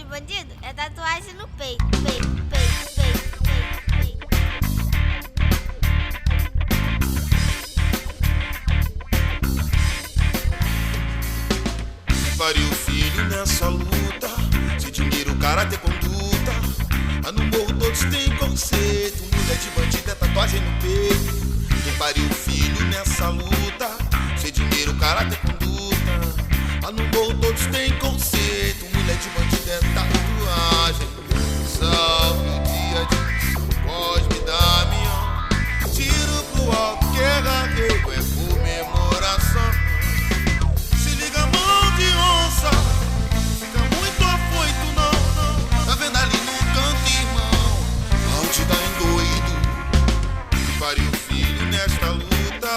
bandido é tatuagem no peito, peito, peito, peito, peito, peito. Pariu filho nessa luta, se dinheiro, caráter, conduta. No morro todos têm conceito, mulher de bandido é tatuagem no peito. Quem pariu filho nessa luta, se dinheiro, caráter, conduta. No morro todos têm conceito, mulher de bandido é tatuagem. Salve o dia de Cosme Damião, tiro pro alto, guerra, rego, é comemoração. Se liga, mão de onça, fica muito afoito, não. Tá vendo ali no canto, irmão, onde tá endoído. Que pariu filho nesta luta,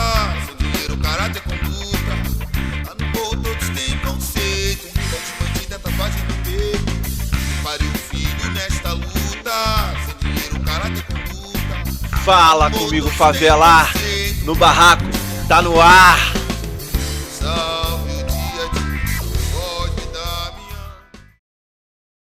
sem dinheiro, caráter, conduta. Lá no morro todos têm conceito, mulher de bandido é tatuagem no peito. Que pariu filho nesta luta, sem dinheiro, caráter, conduta. Fala comigo, favela, no barraco, tá no ar. Salve o dia de Cosme Damião.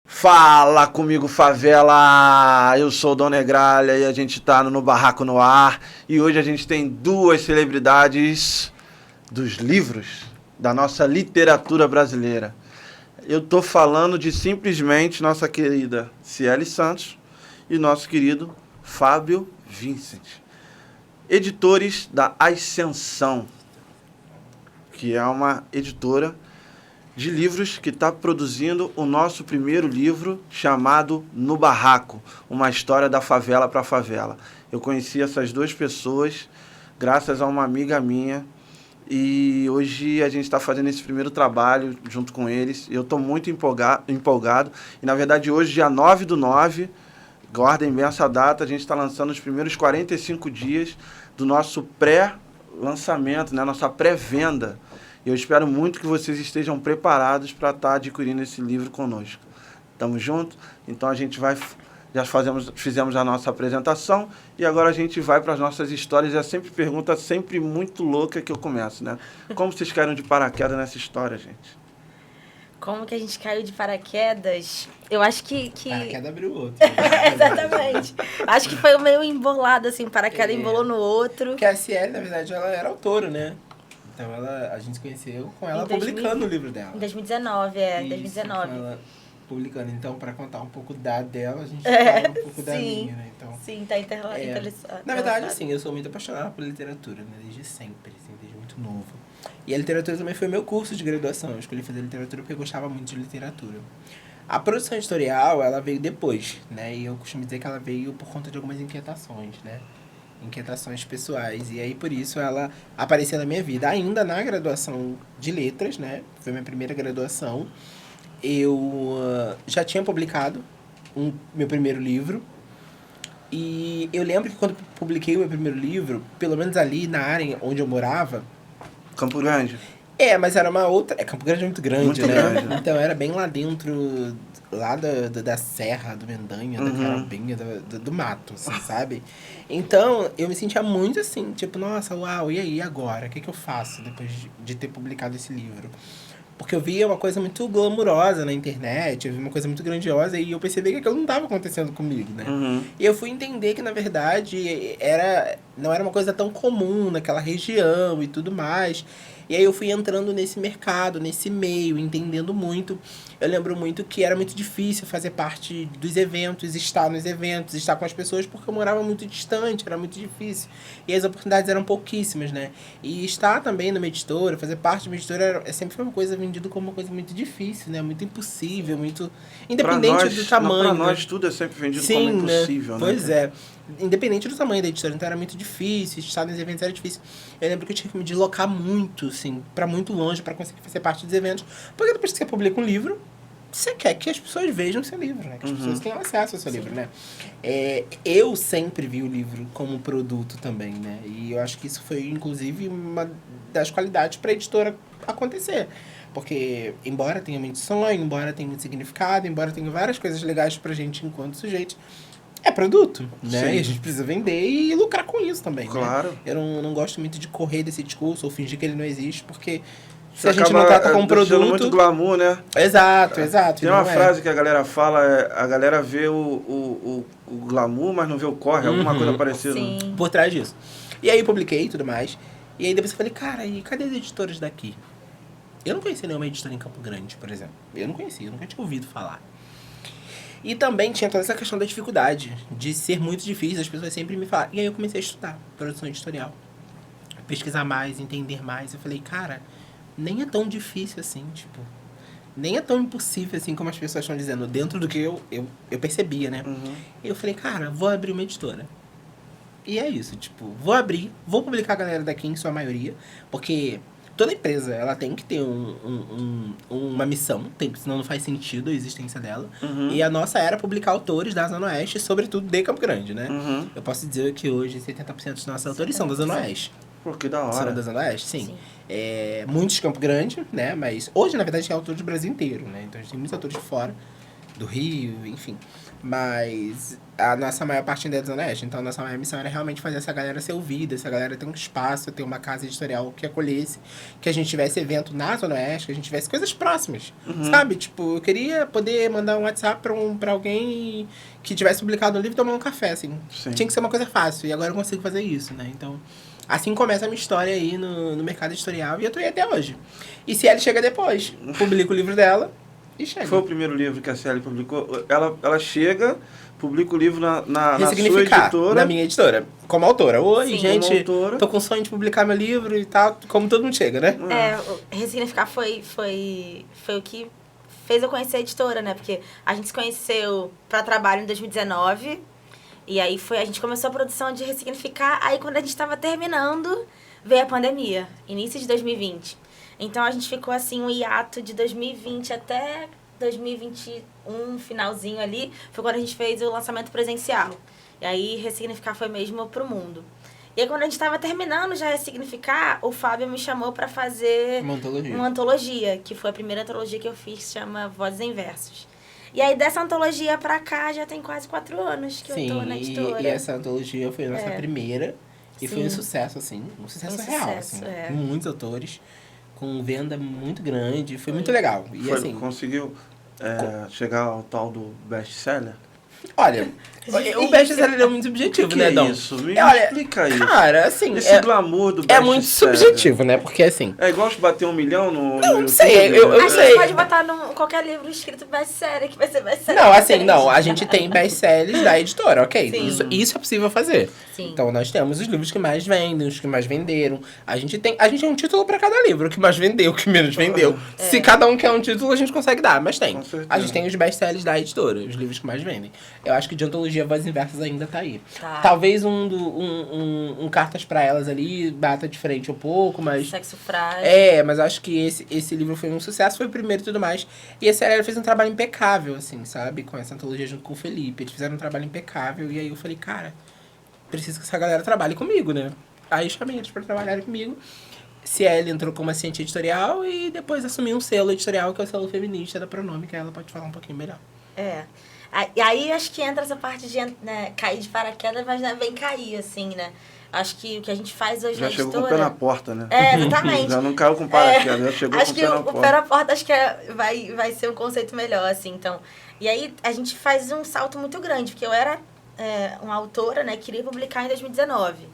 Fala comigo, favela, eu sou o Dona Negralha e a gente tá no Barraco no Ar. E hoje a gente tem duas celebridades dos livros, da nossa literatura brasileira. Eu tô falando de simplesmente nossa querida Ciele Santos e nosso querido Fábio Vincent, editores da Ascensão, que é uma editora de livros que está produzindo o nosso primeiro livro chamado No Barraco, uma história da favela para a favela. Eu conheci essas duas pessoas graças a uma amiga minha e hoje a gente está fazendo esse primeiro trabalho junto com eles. Eu estou muito empolgado e, na verdade, hoje, dia 9/9, guardem bem essa data, a gente está lançando os primeiros 45 dias do nosso pré-lançamento, né? Nossa pré-venda. Eu espero muito que vocês estejam preparados para estar adquirindo esse livro conosco. Tamo junto? Então a gente vai, fizemos a nossa apresentação e agora a gente vai para as nossas histórias. É sempre pergunta sempre muito louca que eu começo, né? Como vocês caíram de paraquedas nessa história, gente? Como que a gente caiu de paraquedas? Eu acho que... Paraquedas abriu outro. Exatamente. Acho que foi meio embolado, assim, paraquedas embolou no outro. Porque a Ciele, na verdade, ela era autora, né? Então a gente se conheceu com ela publicando o livro dela. Em 2019, Isso, 2019. com ela publicando. Então, para contar um pouco dela, a gente fala um pouco da minha, né? Então, sim, tá interligado. Na verdade, assim, eu sou muito apaixonado por literatura, né? Desde sempre, assim, desde muito novo. E a literatura também foi meu curso de graduação. Eu escolhi fazer literatura porque eu gostava muito de literatura. A produção editorial, ela veio depois, né? E eu costumo dizer que ela veio por conta de algumas inquietações, né? Inquietações pessoais. E aí, por isso, ela apareceu na minha vida. Ainda na graduação de letras, né? Foi minha primeira graduação. Eu já tinha publicado meu primeiro livro. E eu lembro que quando publiquei o meu primeiro livro, pelo menos ali na área onde eu morava... Campo Grande? Mas era uma outra... Campo Grande é muito grande, muito né? Grande, né? Então, era bem lá dentro, lá da Serra, do Mendanha, da Carabinha, do mato, assim, sabe? Então, eu me sentia muito assim, tipo, nossa, uau, e aí agora? O que eu faço depois de ter publicado esse livro? Porque eu via uma coisa muito glamurosa na internet, eu vi uma coisa muito grandiosa e eu percebi que aquilo não estava acontecendo comigo, né? E eu fui entender que, na verdade, não era uma coisa tão comum naquela região e tudo mais. E aí eu fui entrando nesse mercado, nesse meio, entendendo muito. Eu lembro muito que era muito difícil fazer parte dos eventos, estar nos eventos, estar com as pessoas, porque eu morava muito distante, era muito difícil. E as oportunidades eram pouquíssimas, né? E estar também numa editora, fazer parte de uma editora, sempre foi uma coisa vendida como uma coisa muito difícil, né? Muito impossível, muito... Independente do tamanho. Pra nós tudo é sempre vendido como impossível, né? Pois é. Independente do tamanho da editora, então era muito difícil, estar nos eventos era difícil. Eu lembro que eu tinha que me deslocar muito, assim, pra muito longe, pra conseguir fazer parte dos eventos. Porque depois que você publica um livro, você quer que as pessoas vejam o seu livro, né? Que as pessoas tenham acesso ao seu livro, né? Eu sempre vi o livro como produto também, né? E eu acho que isso foi, inclusive, uma das qualidades pra editora acontecer. Porque, embora tenha muito sonho, embora tenha muito significado, embora tenha várias coisas legais pra gente enquanto sujeito, é produto, né? Sim. E a gente precisa vender e lucrar com isso também, claro. Né? Eu não gosto muito de correr desse discurso ou fingir que ele não existe, porque Se a gente não trata como produto... muito glamour, né? Exato. Tem uma frase que a galera fala, a galera vê o glamour, mas não vê o corre, alguma coisa parecida. Sim. Por trás disso. E aí publiquei e tudo mais. E aí depois eu falei, cara, e cadê as editoras daqui? Eu não conhecia nenhuma editora em Campo Grande, por exemplo. Eu não conhecia, eu nunca tinha ouvido falar. E também tinha toda essa questão da dificuldade, de ser muito difícil, as pessoas sempre me falaram. E aí eu comecei a estudar produção editorial. Pesquisar mais, entender mais. Eu falei, cara, nem é tão difícil assim, tipo... Nem é tão impossível assim como as pessoas estão dizendo, dentro do que eu percebia, né? E eu falei, cara, vou abrir uma editora. E é isso, tipo, vou abrir, vou publicar a galera daqui em sua maioria, porque toda empresa, ela tem que ter uma missão, senão não faz sentido a existência dela. E a nossa era publicar autores da Zona Oeste, sobretudo de Campo Grande, né? Eu posso dizer que hoje 70% dos nossos autores são da Zona Oeste. Pô, que da hora. São da Zona Oeste, sim. Muitos de Campo Grande, né? Mas hoje, na verdade, tem autores do Brasil inteiro, né? Então a gente tem muitos autores de fora, do Rio, enfim. Mas a nossa maior parte ainda é da Zona Oeste. Então a nossa maior missão era realmente fazer essa galera ser ouvida, essa galera ter um espaço, ter uma casa editorial que acolhesse, que a gente tivesse evento na Zona Oeste, que a gente tivesse coisas próximas, sabe? Tipo, eu queria poder mandar um WhatsApp pra alguém que tivesse publicado um livro e tomar um café, assim. Sim. Tinha que ser uma coisa fácil, e agora eu consigo fazer isso, né? Então, assim começa a minha história aí no mercado editorial, e eu tô aí até hoje. E se ela chega depois, publica o livro dela e chega. Foi o primeiro livro que a Ciely publicou. Ela chega, publica o livro na sua editora. Na minha editora, como autora. Oi, Sim, gente, como autora. tô com sonho de publicar meu livro e tal, como todo mundo chega, né? Ressignificar foi o que fez eu conhecer a editora, né? Porque a gente se conheceu para trabalho em 2019. E aí a gente começou a produção de Ressignificar. Aí quando a gente estava terminando, veio a pandemia. Início de 2020. Então a gente ficou assim, um hiato de 2020 até 2021, finalzinho ali. Foi quando a gente fez o lançamento presencial. E aí Ressignificar foi mesmo pro mundo. E aí quando a gente estava terminando já Ressignificar, o Fábio me chamou para fazer uma antologia. Que foi a primeira antologia que eu fiz, que se chama Vozes em Versos. E aí, dessa antologia pra cá, já tem quase 4 anos que eu tô na editora. E essa antologia foi a nossa primeira. E foi um sucesso, assim. Um sucesso real, assim. Com muitos autores. Com venda muito grande. Foi muito legal. E, assim, conseguiu chegar ao tal do best-seller? Olha, o best-seller é muito subjetivo, né, Dom? Isso? Me explica isso. Cara, assim... Esse glamour do best-seller. É muito subjetivo, né? Porque, assim... É igual bater 1 milhão no Não sei, eu a sei. gente pode botar qualquer livro escrito best-seller, que vai ser best-seller. Não, assim, não. A gente tem best-sellers da editora, ok. Isso é possível fazer. Sim. Então, nós temos os livros que mais vendem, os que mais venderam. A gente tem um título pra cada livro. O que mais vendeu, o que menos vendeu. Se cada um quer um título, a gente consegue dar. Mas tem. A gente tem os best-sellers da editora, os livros que mais vendem. Eu acho que de antologia Vozes Inversas ainda tá aí. Tá. Talvez um Cartas pra Elas ali bata de frente um pouco, mas... Sexo frágil. Mas eu acho que esse livro foi um sucesso, foi o primeiro e tudo mais. E a Ciely fez um trabalho impecável, assim, sabe? Com essa antologia junto com o Felipe. Eles fizeram um trabalho impecável. E aí eu falei, cara, preciso que essa galera trabalhe comigo, né? Aí chamei eles pra trabalharem comigo. Ciely entrou como assistente editorial e depois assumiu um selo editorial, que é o selo feminista da Pronome, que ela pode falar um pouquinho melhor. E aí acho que entra essa parte de cair de paraquedas, mas não é bem cair, assim, né? Acho que o que a gente faz hoje já na editora... chegou com o pé na porta, né? Exatamente. Já não caiu com paraquedas, já chegou com o pé na porta. Acho que o pé na porta vai ser um conceito melhor, assim, então... E aí a gente faz um salto muito grande, porque eu era uma autora, né, queria publicar em 2019.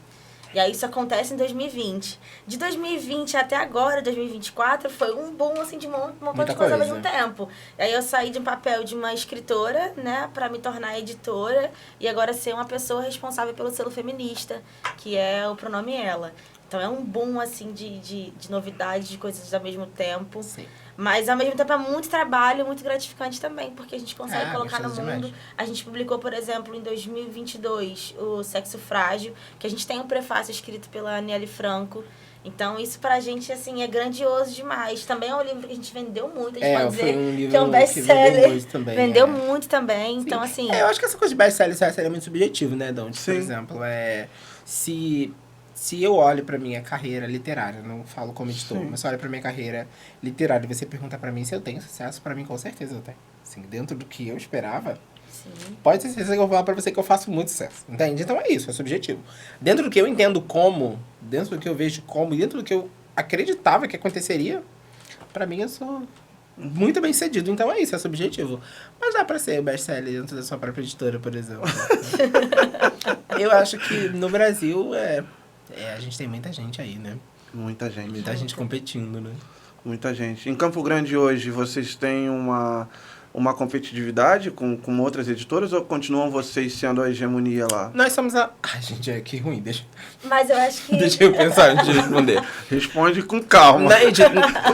E aí isso acontece em 2020. De 2020 até agora, 2024, foi um boom, assim, de um montão de coisa ao mesmo tempo. E aí eu saí de um papel de uma escritora, né, pra me tornar editora e agora ser uma pessoa responsável pelo selo feminista, que é o Pronome Ela. Então é um boom, assim, de novidades, de coisas ao mesmo tempo. Sim. Mas, ao mesmo tempo, é muito trabalho, muito gratificante também, porque a gente consegue colocar no mundo. Demais. A gente publicou, por exemplo, em 2022, o Sexo Frágil, que a gente tem um prefácio escrito pela Aniele Franco. Então, isso pra gente, assim, é grandioso demais. Também é um livro que a gente vendeu muito, a gente pode dizer que é um best-seller. Vendeu muito também, Sim. então, assim... eu acho que essa coisa de best-seller é muito subjetivo, né, Dom? Por exemplo, se eu olho pra minha carreira literária, não falo como editor, mas se eu olho pra minha carreira literária e você pergunta pra mim se eu tenho sucesso, pra mim com certeza eu tenho. Assim, dentro do que eu esperava, pode ter certeza que eu vou falar pra você que eu faço muito sucesso. Entende? Então é isso, é subjetivo. Dentro do que eu entendo como, dentro do que eu vejo como, e dentro do que eu acreditava que aconteceria, Pra mim, eu sou muito bem cedido, então é isso, é subjetivo. Mas dá pra ser best-seller dentro da sua própria editora, por exemplo. Eu acho que no Brasil, a gente tem muita gente aí, né? Muita gente. Muita gente competindo, né? Muita gente. Em Campo Grande hoje, vocês têm uma competitividade com outras editoras ou continuam vocês sendo a hegemonia lá? Nós somos a... Ai, gente, que ruim. Mas eu acho que... Deixa eu pensar antes de responder. Responde com calma.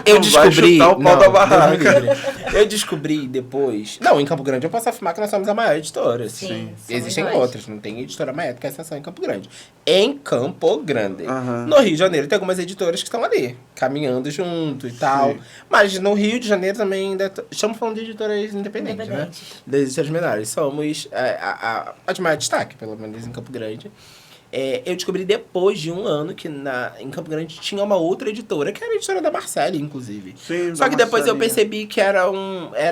Eu Não vai descobri... chutar o pau da barraca. Deus me livre. Eu descobri depois... Não, em Campo Grande eu posso afirmar que nós somos a maior editora. Assim. Sim, somos Existem nós. outras, não tem editora maior do que a Estação em Campo Grande. Em Campo Grande. Aham. No Rio de Janeiro tem algumas editoras que estão ali, caminhando junto e tal. Sim. Mas no Rio de Janeiro também ainda... Estamos falando de editoras independentes, né? Das editoras menores. Somos a de maior destaque, pelo menos em Campo Grande. Eu descobri depois de um ano que em Campo Grande tinha uma outra editora, que era a editora da Marcele, inclusive. Sim, Só que depois eu Marcelinha. percebi que era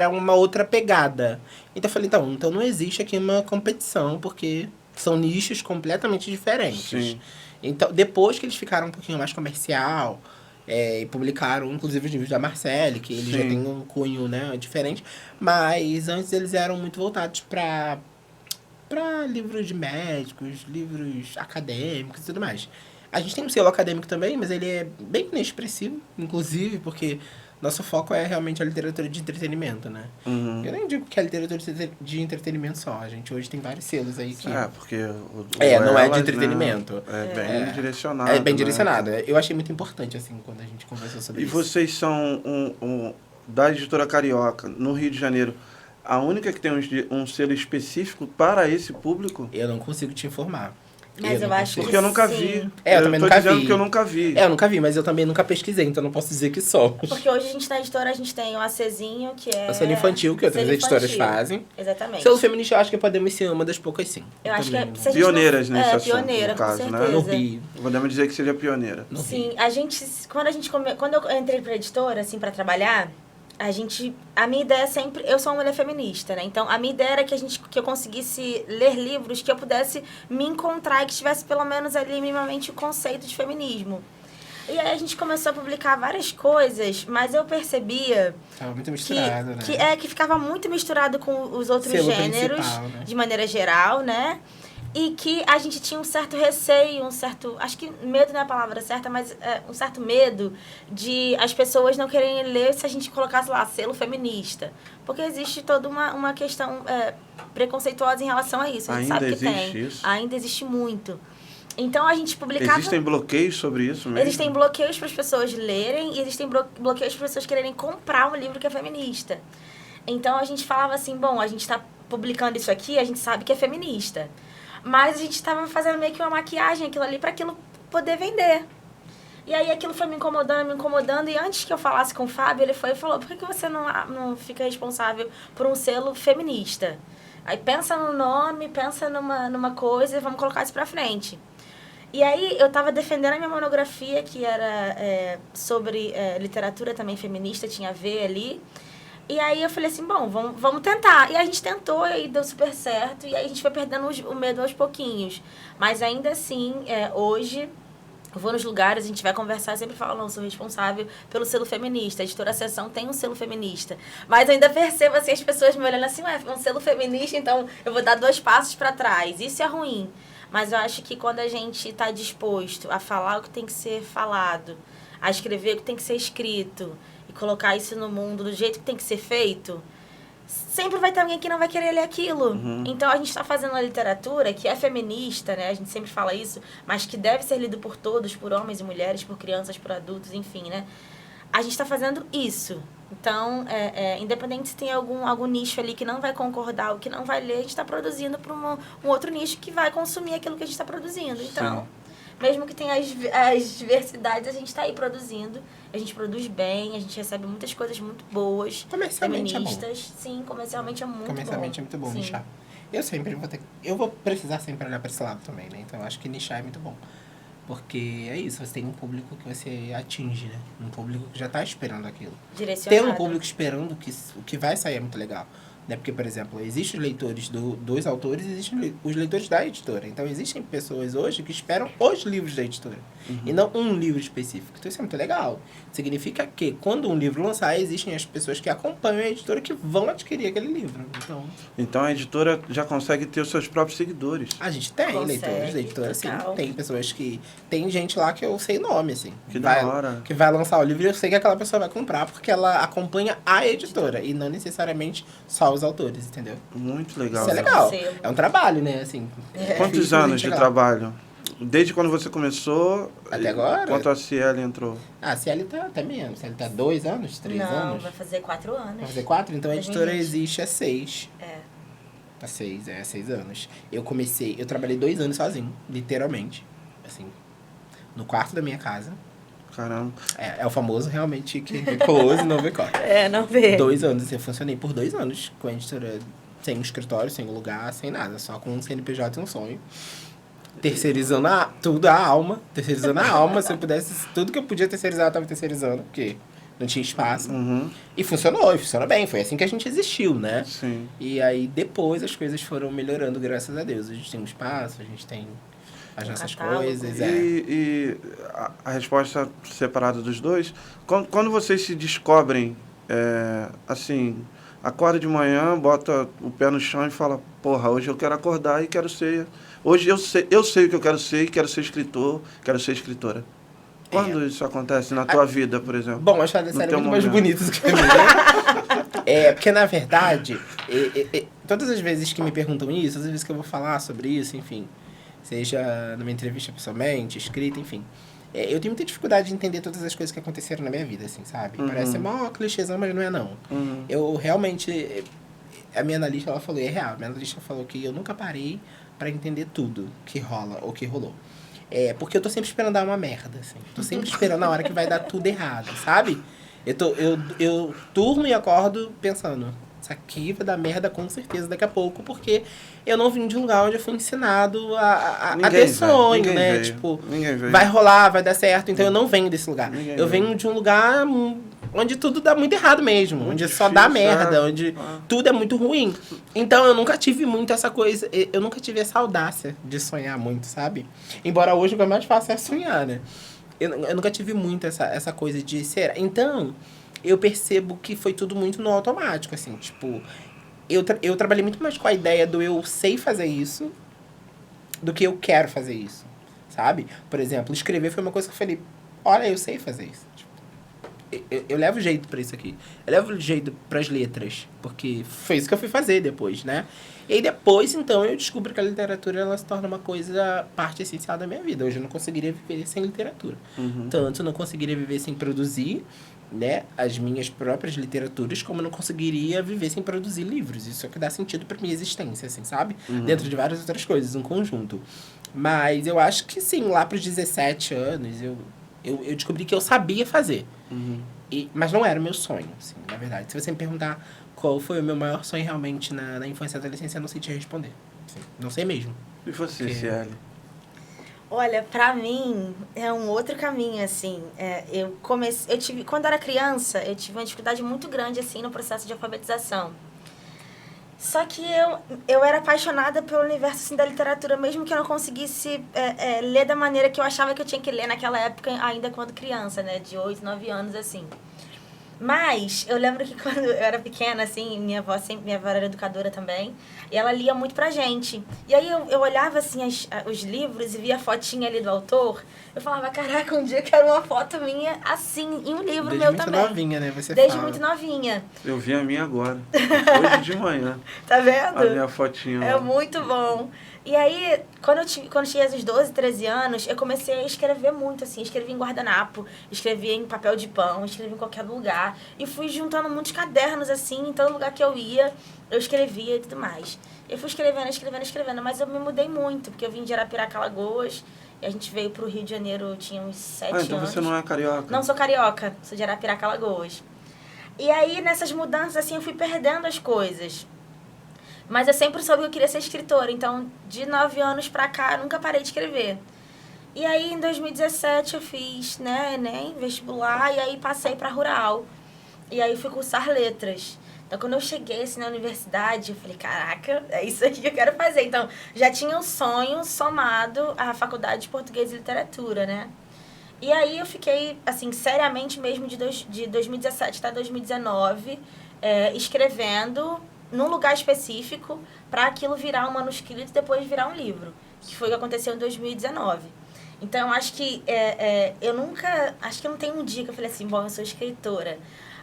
uma outra pegada. Então eu falei, então não existe aqui uma competição, porque são nichos completamente diferentes. Sim. Então, depois que eles ficaram um pouquinho mais comercial, e publicaram, inclusive, os livros da Marcele, que eles já Sim. têm um cunho, né, diferente. Mas antes eles eram muito voltados para livros de médicos, livros acadêmicos e tudo mais. A gente tem um selo acadêmico também, mas ele é bem inexpressivo, inclusive, porque nosso foco é realmente a literatura de entretenimento, né? Uhum. Eu nem digo que é literatura de entretenimento só. A gente hoje tem vários selos aí que... Porque não é de Elas, né, entretenimento. é bem direcionado. É bem né? direcionado. Eu achei muito importante, assim, quando a gente conversou sobre E isso. vocês são da editora Carioca, no Rio de Janeiro, a única que tem um selo específico para esse público? Eu não consigo te informar. Mas eu não acho consigo. Porque eu nunca sim. vi. Eu também tô nunca dizendo vi. que eu nunca vi. Eu nunca vi, mas eu também nunca pesquisei, então não posso dizer que somos. Porque hoje a gente na editora, a gente tem o ACzinho, que é... O selo infantil, que outras selo editoras infantil. fazem. Exatamente. Selo feminista, eu acho que podemos ser uma das poucas, sim. Eu acho que também, se a gente Pioneiras não... nesse É, assunto, pioneira, no caso, com né? certeza. No Rio. Podemos dizer que seja pioneira. No Rio. Sim, quando eu entrei pra editora, assim, pra trabalhar, a minha ideia sempre, eu sou uma mulher feminista, né? Então, a minha ideia era que eu conseguisse ler livros que eu pudesse me encontrar e que tivesse pelo menos ali minimamente o conceito de feminismo. E aí a gente começou a publicar várias coisas, mas eu percebia Tava muito misturado, né? que ficava muito misturado com os outros Selo gêneros, principal, né? de maneira geral, né? E que a gente tinha um certo receio, acho que medo não é a palavra certa, mas um certo medo de as pessoas não quererem ler se a gente colocasse lá selo feminista. Porque existe toda uma questão preconceituosa em relação a isso. A gente Ainda sabe que existe tem. isso? Ainda existe muito. Então a gente publicava... Existem bloqueios sobre isso mesmo? Existem bloqueios para as pessoas lerem e existem bloqueios para as pessoas quererem comprar um livro que é feminista. Então a gente falava assim, bom, a gente está publicando isso aqui, a gente sabe que é feminista. Mas a gente estava fazendo meio que uma maquiagem, aquilo ali, para aquilo poder vender. E aí aquilo foi me incomodando. E antes que eu falasse com o Fábio, ele foi e falou, por que você não fica responsável por um selo feminista? Aí pensa no nome, pensa numa coisa e vamos colocar isso pra frente. E aí eu estava defendendo a minha monografia, que era sobre literatura também feminista, tinha a ver ali. E aí eu falei assim, bom, vamos tentar. E a gente tentou, e aí deu super certo. E aí a gente foi perdendo o medo aos pouquinhos. Mas ainda assim, hoje, eu vou nos lugares, a gente vai conversar, eu sempre falo, não, sou responsável pelo selo feminista. A editora Seção tem um selo feminista. Mas ainda percebo assim, as pessoas me olhando assim, um selo feminista, então eu vou dar 2 passos para trás. Isso é ruim. Mas eu acho que quando a gente está disposto a falar o que tem que ser falado, a escrever o que tem que ser escrito, colocar isso no mundo do jeito que tem que ser feito, sempre vai ter alguém que não vai querer ler aquilo. Uhum. Então, a gente está fazendo uma literatura que é feminista, né? A gente sempre fala isso, mas que deve ser lido por todos, por homens e mulheres, por crianças, por adultos, enfim, né? A gente está fazendo isso. Então, independente se tem algum nicho ali que não vai concordar ou que não vai ler, a gente está produzindo para um outro nicho que vai consumir aquilo que a gente está produzindo. Então... Sim. Mesmo que tenha as diversidades, a gente está aí produzindo. A gente produz bem, a gente recebe muitas coisas muito boas. Comercialmente feministas. é bom. Sim, comercialmente é muito Comercialmente bom. é muito bom Sim. nichar. Eu vou precisar sempre olhar para esse lado também, né? Então eu acho que nichar é muito bom. Porque é isso, você tem um público que você atinge, né? Um público que já tá esperando aquilo. Direcionado. Ter um público esperando o que vai sair é muito legal. Né? Porque, por exemplo, existem os leitores dos autores, existem os leitores da editora. Então, existem pessoas hoje que esperam os livros da editora. E não um livro específico. Então, isso é muito legal. Significa que, quando um livro lançar, existem as pessoas que acompanham a editora que vão adquirir aquele livro. Então, a editora já consegue ter os seus próprios seguidores. A gente tem Consegue, leitores da editora, sim. total. Tem pessoas que... Tem gente lá que eu sei nome, assim. Que da hora. Que vai lançar o livro e eu sei que aquela pessoa vai comprar porque ela acompanha a editora. E não necessariamente só os autores, entendeu? Muito legal. Isso é legal. Selo. É um trabalho, né? Assim, Quantos difícil, anos mas de legal. trabalho? Desde quando você começou? Até agora? Quanto a Cielo entrou? Ah, a CL tá até menos. A CL tá 2 anos, 3 Não, anos. vai fazer 4 anos. Vai fazer 4? Então a editora 2020. existe há 6. É. Há 6 anos. Eu trabalhei 2 anos sozinho, literalmente. Assim, no quarto da minha casa. Caramba. É o famoso realmente que vê close e não vê corte. Não vê. 2 anos, eu funcionei por 2 anos com a editora, sem um escritório, sem um lugar, sem nada, só com um CNPJ e um sonho. Terceirizando tudo, a alma. Terceirizando a alma, se eu pudesse, tudo que eu podia terceirizar, eu tava terceirizando, porque não tinha espaço. Uhum. E funcionou bem, foi assim que a gente existiu, né? Sim. E aí depois as coisas foram melhorando, graças a Deus. A gente tem um espaço, a gente tem as nossas catálogo. coisas. E a resposta separada dos dois, quando vocês se descobrem, assim, acorda de manhã, bota o pé no chão e fala, porra, hoje eu quero acordar e quero ser... Hoje eu sei o que eu quero ser, quero ser escritor, quero ser escritora. Quando isso acontece na tua vida, por exemplo? Bom, a história dessa No é teu muito mais momento. bonita do que a minha. Porque, na verdade, todas as vezes que me perguntam isso, todas as vezes que eu vou falar sobre isso, enfim, seja numa entrevista pessoalmente, escrita, enfim, eu tenho muita dificuldade de entender todas as coisas que aconteceram na minha vida, assim, sabe? Parece mó clichêzão, mas não é, não. Eu realmente... A minha analista, ela falou, e é real, a minha analista falou que eu nunca parei pra entender tudo que rola ou que rolou. Porque eu tô sempre esperando dar uma merda, assim. Tô sempre esperando a hora que vai dar tudo errado, sabe? Eu durmo e acordo pensando, isso aqui vai dar merda com certeza daqui a pouco, porque eu não vim de um lugar onde eu fui ensinado a ter sonho, né? Tipo, vai rolar, vai dar certo. Então eu não venho desse lugar. Eu venho de um lugar onde tudo dá muito errado mesmo, onde só dá merda, onde tudo é muito ruim. Então eu nunca tive muito essa coisa, eu nunca tive essa audácia de sonhar muito, sabe? Embora hoje o que é mais fácil é sonhar, né? Eu nunca tive muito essa coisa de ser. Então, eu percebo que foi tudo muito no automático, assim, tipo... Eu trabalhei muito mais com a ideia do eu sei fazer isso do que eu quero fazer isso, sabe? Por exemplo, escrever foi uma coisa que eu falei, olha, eu sei fazer isso. Tipo, eu levo jeito pra isso aqui. Eu levo jeito pras letras, porque foi isso que eu fui fazer depois, né? E aí depois, então, eu descubro que a literatura, ela se torna uma coisa, parte essencial da minha vida. Hoje eu não conseguiria viver sem literatura. Tanto eu não conseguiria viver sem produzir, né, as minhas próprias literaturas, como eu não conseguiria viver sem produzir livros. Isso é o que dá sentido pra minha existência, assim, sabe? Dentro de várias outras coisas, um conjunto. Mas eu acho que sim, lá pros 17 anos, eu descobri que eu sabia fazer. Mas não era o meu sonho, assim, na verdade. Se você me perguntar qual foi o meu maior sonho realmente na infância e adolescência, eu não sei te responder. Assim, não sei mesmo. E você, Cielo? Olha, pra mim, é um outro caminho, assim. Quando eu era criança, eu tive uma dificuldade muito grande, assim, no processo de alfabetização. Só que eu era apaixonada pelo universo, assim, da literatura, mesmo que eu não conseguisse ler da maneira que eu achava que eu tinha que ler naquela época, ainda quando criança, né? De 8, 9 anos, assim. Mas eu lembro que quando eu era pequena, assim, minha avó era educadora também, e ela lia muito pra gente. E aí eu olhava, assim, os livros e via a fotinha ali do autor, eu falava, caraca, um dia eu quero uma foto minha assim, em um livro Desde meu muito também. novinha, né? Você Desde fala. muito novinha. Eu vi a minha agora. Hoje de manhã. Tá vendo? A minha fotinha. É lá. muito bom. E aí, quando eu tinha uns 12, 13 anos, eu comecei a escrever muito, assim. Escrevi em guardanapo, escrevi em papel de pão, escrevi em qualquer lugar. E fui juntando muitos cadernos, assim, em todo lugar que eu ia, eu escrevia e tudo mais. Eu fui escrevendo, mas eu me mudei muito, porque eu vim de Arapiraca, Alagoas, e a gente veio pro Rio de Janeiro, tinha uns 7 então anos. você não é carioca? Não sou carioca, sou de Arapiraca, Alagoas. E aí, nessas mudanças, assim, eu fui perdendo as coisas. Mas eu sempre soube que eu queria ser escritora, então de 9 anos pra cá eu nunca parei de escrever. E aí em 2017 eu fiz, né, Enem, vestibular, e aí passei pra Rural. E aí fui cursar letras. Então, quando eu cheguei assim, na universidade, eu falei, caraca, é isso aqui que eu quero fazer. Então, já tinha um sonho somado à faculdade de Português e Literatura, né? E aí eu fiquei, assim, seriamente mesmo de 2017 até 2019, escrevendo num lugar específico para aquilo virar um manuscrito e depois virar um livro, que foi o que aconteceu em 2019. Então, acho que acho que não tem um dia que eu falei assim, bom, eu sou escritora.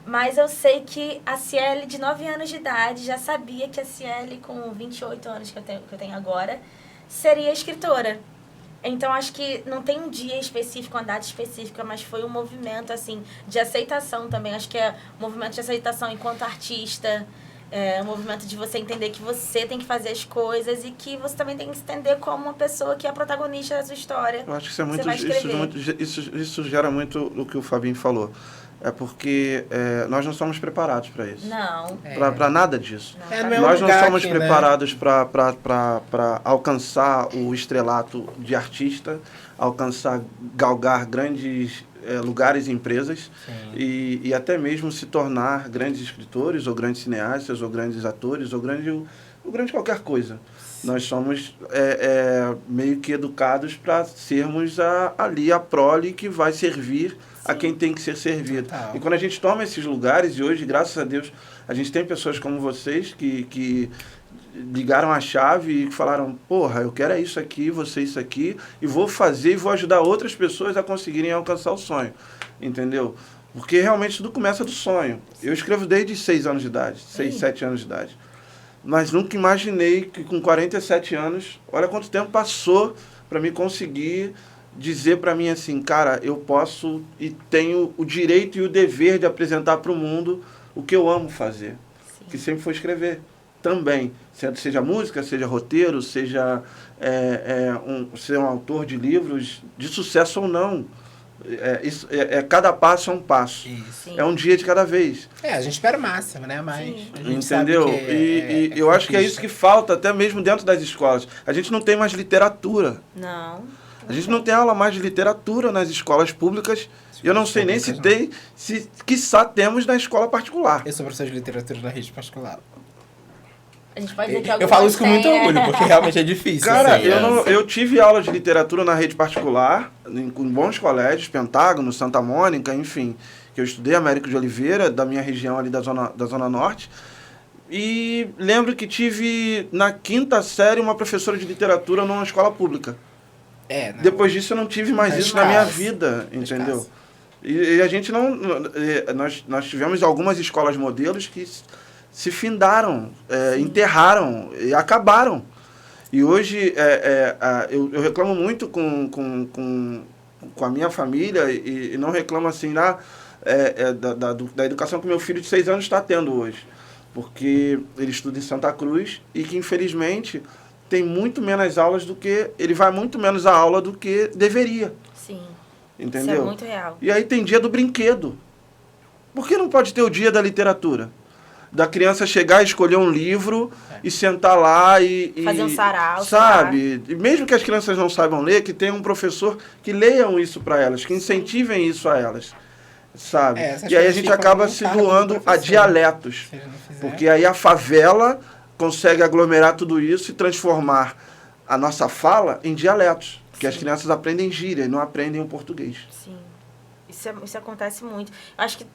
Mas eu sei que a Ciele, de 9 anos de idade, já sabia que a Ciele, com 28 anos que eu tenho agora, seria escritora. Então, acho que não tem um dia específico, uma data específica, mas foi um movimento, assim, de aceitação também. Acho que é um movimento de aceitação enquanto artista, um movimento de você entender que você tem que fazer as coisas e que você também tem que se entender como uma pessoa que é a protagonista da sua história. Eu acho que isso gera muito o que o Fabinho falou. É porque nós não somos preparados para isso. Não. Para nada disso. Não. Nós não somos preparados para alcançar o estrelato de artista, galgar grandes lugares e empresas e até mesmo se tornar grandes escritores, ou grandes cineastas, ou grandes atores, ou grande qualquer coisa. Nós somos meio que educados para sermos ali a prole que vai servir a quem tem que ser servido. Total. E quando a gente toma esses lugares, e hoje, graças a Deus, a gente tem pessoas como vocês que ligaram a chave e falaram, porra, eu quero isso aqui, você isso aqui, e vou fazer e vou ajudar outras pessoas a conseguirem alcançar o sonho. Entendeu? Porque realmente tudo começa do sonho. Eu escrevo desde 6 anos de idade, 6, 7 anos de idade. Mas nunca imaginei que com 47 anos, olha quanto tempo passou para me conseguir dizer para mim assim, cara, eu posso e tenho o direito e o dever de apresentar para o mundo o que eu amo fazer, que sempre foi escrever também, seja música, seja roteiro, seja ser um autor de livros de sucesso ou não. Cada passo é um passo. Isso. É um dia de cada vez. A gente espera o máximo, né? Mas a gente entendeu? Sabe que eu acho que é isso que falta até mesmo dentro das escolas. A gente não tem mais literatura. Não. A gente não tem aula mais de literatura nas escolas públicas. Eu não sei nem se tem, quiçá temos na escola particular. Eu sou professor de literatura na rede particular. A gente pode dizer que eu falo isso com muito orgulho, porque realmente é difícil. Cara, assim, eu tive aula de literatura na rede particular, em bons colégios, Pentágono, Santa Mônica, enfim, que eu estudei, Américo de Oliveira, da minha região ali da Zona Norte. E lembro que tive, na 5ª série, uma professora de literatura numa escola pública. Depois disso eu não tive mais isso na minha vida, entendeu? E a gente não... Nós tivemos algumas escolas modelos que se findaram, enterraram e acabaram. E hoje eu reclamo muito com a minha família e não reclamo assim da educação que meu filho de 6 anos está tendo hoje. Porque ele estuda em Santa Cruz e que, infelizmente, tem muito menos aulas do que... Ele vai muito menos à aula do que deveria. Sim. Entendeu? Isso é muito real. E aí tem dia do brinquedo. Por que não pode ter o dia da literatura? Da criança chegar e escolher um livro e sentar lá e fazer um sarau. Sabe? E mesmo que as crianças não saibam ler, que tenha um professor que leiam isso para elas, que incentivem isso a elas. Sabe? E aí a gente acaba se doando a dialetos. Porque aí a favela consegue aglomerar tudo isso e transformar a nossa fala em dialetos. Porque as crianças aprendem gíria e não aprendem o português. Sim. Isso acontece muito. Eu acho que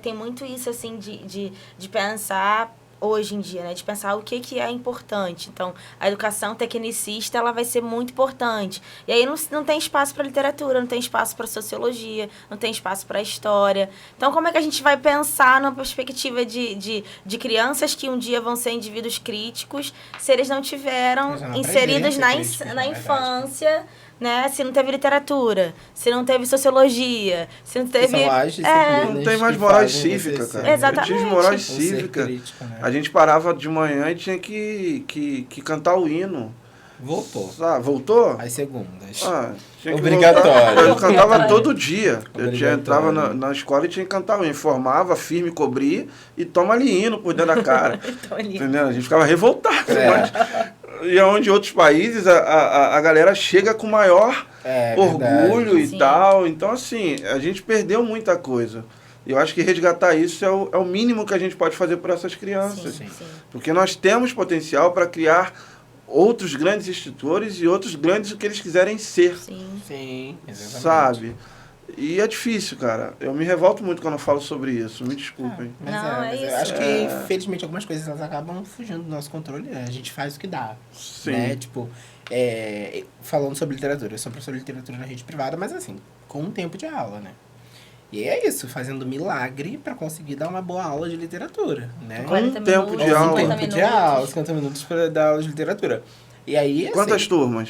tem muito isso, assim, de pensar hoje em dia, né? De pensar o que é importante. Então, a educação tecnicista, ela vai ser muito importante. E aí não tem espaço para literatura, não tem espaço para sociologia, não tem espaço para história. Então, como é que a gente vai pensar numa perspectiva de crianças que um dia vão ser indivíduos críticos se eles não tiveram inseridos na infância... Né? Se não teve literatura, se não teve sociologia, se não teve... Não tem mais moral cívica, cara. Exatamente. Eu tive moral cívica. Crítico, né? A gente parava de manhã e tinha que cantar o hino. Voltou. Voltou? As segundas. Obrigatório. Eu cantava todo dia. Eu entrava na escola e tinha que cantar o hino. Formava, firme, cobrir e toma ali hino por dentro da cara. Entendeu? A gente ficava revoltado. E onde outros países a galera chega com maior orgulho e tal. Então, assim, a gente perdeu muita coisa. E eu acho que resgatar isso é o mínimo que a gente pode fazer por essas crianças. Sim. Porque nós temos potencial para criar outros grandes escritores e outros grandes o que eles quiserem ser, Sim, exatamente. sabe? E é difícil, cara. Eu me revolto muito quando eu falo sobre isso. Me desculpem. Mas Não, é mas eu isso. acho que, infelizmente, algumas coisas elas acabam fugindo do nosso controle. Né? A gente faz o que dá. Sim. Né? Tipo, falando sobre literatura. Eu sou professor de literatura na rede privada, mas assim, com um tempo de aula, né? E é isso, fazendo milagre pra conseguir dar uma boa aula de literatura, né? 40 tempo minutos, de aula. 50 tempo de minutos. aula, 50 minutos pra dar aula de literatura. E aí, assim... Quantas turmas?